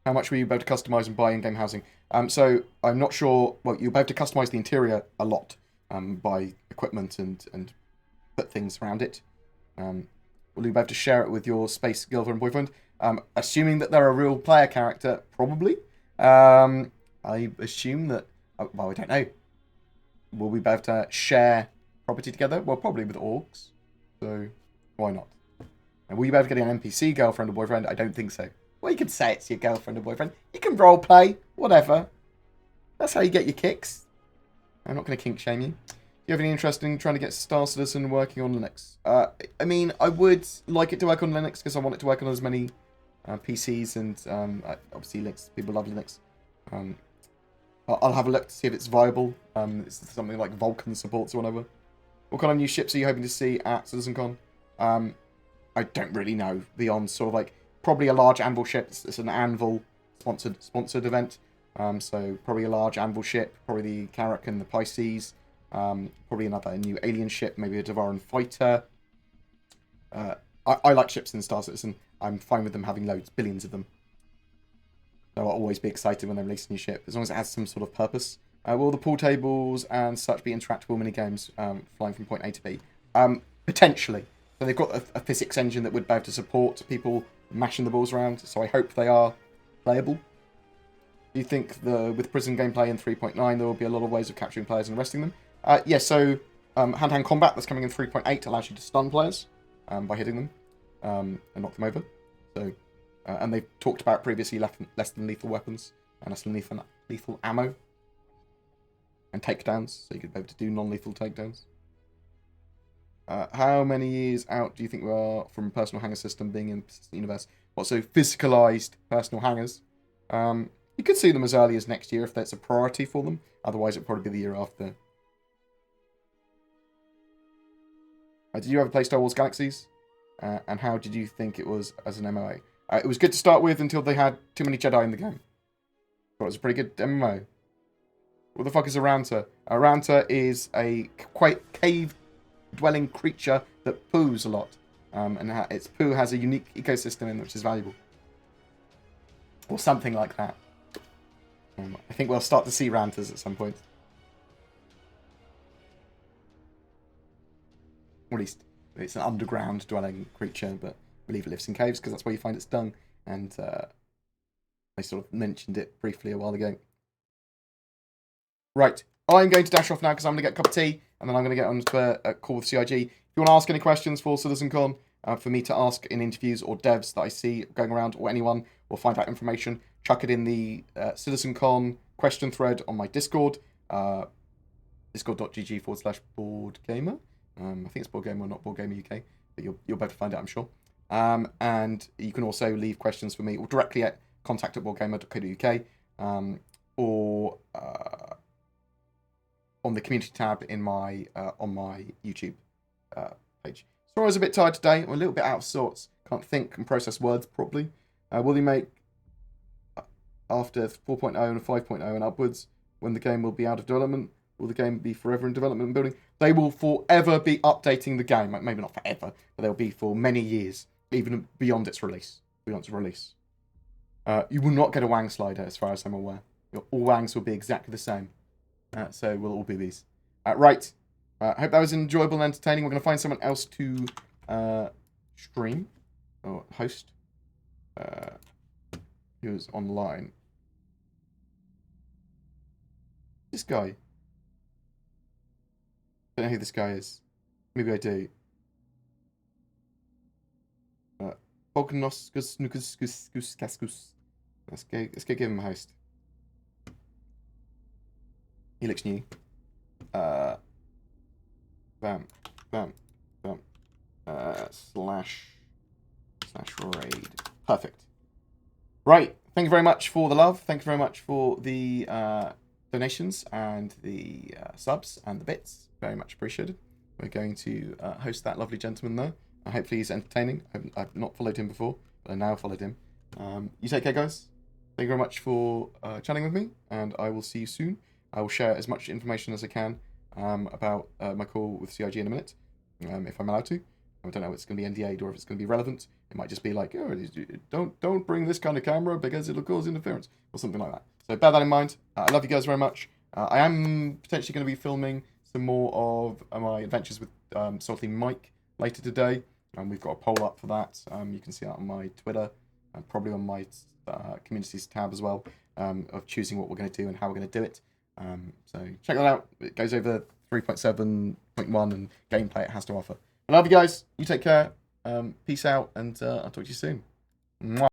S1: How much will you be able to customize and buy in-game housing? So I'm not sure. Well, you'll be able to customize the interior a lot, buy equipment and put things around it. Will you be able to share it with your space girlfriend, boyfriend? Assuming that they're a real player character, probably. I assume that. Well, I don't know. Will we be able to share property together? Well, probably with orcs. So why not? And will you be able to get an NPC girlfriend or boyfriend? I don't think so. Well, you can say it's your girlfriend or boyfriend. You can roleplay, whatever. That's how you get your kicks. I'm not going to kink shame you. Do you have any interest in trying to get Star Citizen working on Linux? I mean, I would like it to work on Linux because I want it to work on as many PCs and obviously Linux. People love Linux. I'll have a look to see if it's viable. It's something like Vulkan supports or whatever. What kind of new ships are you hoping to see at CitizenCon? I don't really know. Beyond sort of like probably a large Anvil ship. It's an Anvil sponsored event. So probably a large Anvil ship, probably the Carrack and the Pisces. Probably another new alien ship, maybe a Devaran fighter. I like ships in Star Citizen. I'm fine with them having loads, billions of them. So I'll always be excited when they release a new ship, as long as it has some sort of purpose. Will the pool tables and such be interactable minigames flying from point A to B? Potentially. So they've got a physics engine that would be able to support people mashing the balls around, so I hope they are playable. Do you think with prison gameplay in 3.9 there will be a lot of ways of capturing players and arresting them? Yeah, so hand-to-hand combat that's coming in 3.8 allows you to stun players by hitting them and knock them over. So, and they've talked about previously less than lethal weapons and less than lethal ammo and takedowns, so you could be able to do non-lethal takedowns. How many years out do you think we are from a personal hangar system being in the universe? What, so physicalized personal hangars? You could see them as early as next year if that's a priority for them. Otherwise, it'd probably be the year after. Did you ever play Star Wars Galaxies? And how did you think it was as an MMO? It was good to start with until they had too many Jedi in the game. But it was a pretty good MMO. What the fuck is a Ranta? A Ranta is a quite cave-dwelling creature that poos a lot. And its poo has a unique ecosystem in which is valuable. Or something like that. I think we'll start to see Rantas at some point. Or at least it's an underground dwelling creature, but I believe it lives in caves because that's where you find its dung. And I sort of mentioned it briefly a while ago. Right, I'm going to dash off now because I'm going to get a cup of tea, and then I'm going to get on to a call with CIG. If you want to ask any questions for CitizenCon, for me to ask in interviews or devs that I see going around, or anyone will find out information, chuck it in the CitizenCon question thread on my Discord, discord.gg/BoredGamer. I think it's BoredGamer, not BoredGamer UK, but you'll be able to find out, I'm sure. And you can also leave questions for me or directly at contact@boredgamer.co.uk, or on the community tab in my on my YouTube page. So I was a bit tired today. I'm a little bit out of sorts. Can't think and process words properly. Will they make after 4.0 and 5.0 and upwards, when the game will be out of development? Will the game be forever in development and building? They will forever be updating the game. Maybe not forever, but they'll be for many years, even beyond its release. You will not get a Wang slider, as far as I'm aware. All Wangs will be exactly the same. So we'll all be these. Right. Hope that was enjoyable and entertaining. We're going to find someone else to stream or host who's online. This guy. Don't know who this guy is. Maybe I do. Let's go give him a host. He looks new. Bam. Bam. Bam. Slash raid. Perfect. Right. Thank you very much for the love. Thank you very much for the donations and the subs and the bits. Very much appreciated. We're going to host that lovely gentleman there. Hopefully he's entertaining. I've not followed him before, but I now followed him. You take care, guys. Thank you very much for chatting with me, and I will see you soon. I will share as much information as I can about my call with CIG in a minute, if I'm allowed to. I don't know if it's going to be NDA'd or if it's going to be relevant. It might just be like, oh, don't bring this kind of camera because it'll cause interference, or something like that. So bear that in mind. I love you guys very much. I am potentially going to be filming some more of my adventures with Salty Mike later today. We've got a poll up for that. You can see that on my Twitter and probably on my communities tab as well, of choosing what we're going to do and how we're going to do it. So check that out. It goes over 3.7.1 and gameplay it has to offer. I love you guys. You take care. Peace out, and I'll talk to you soon. Mwah.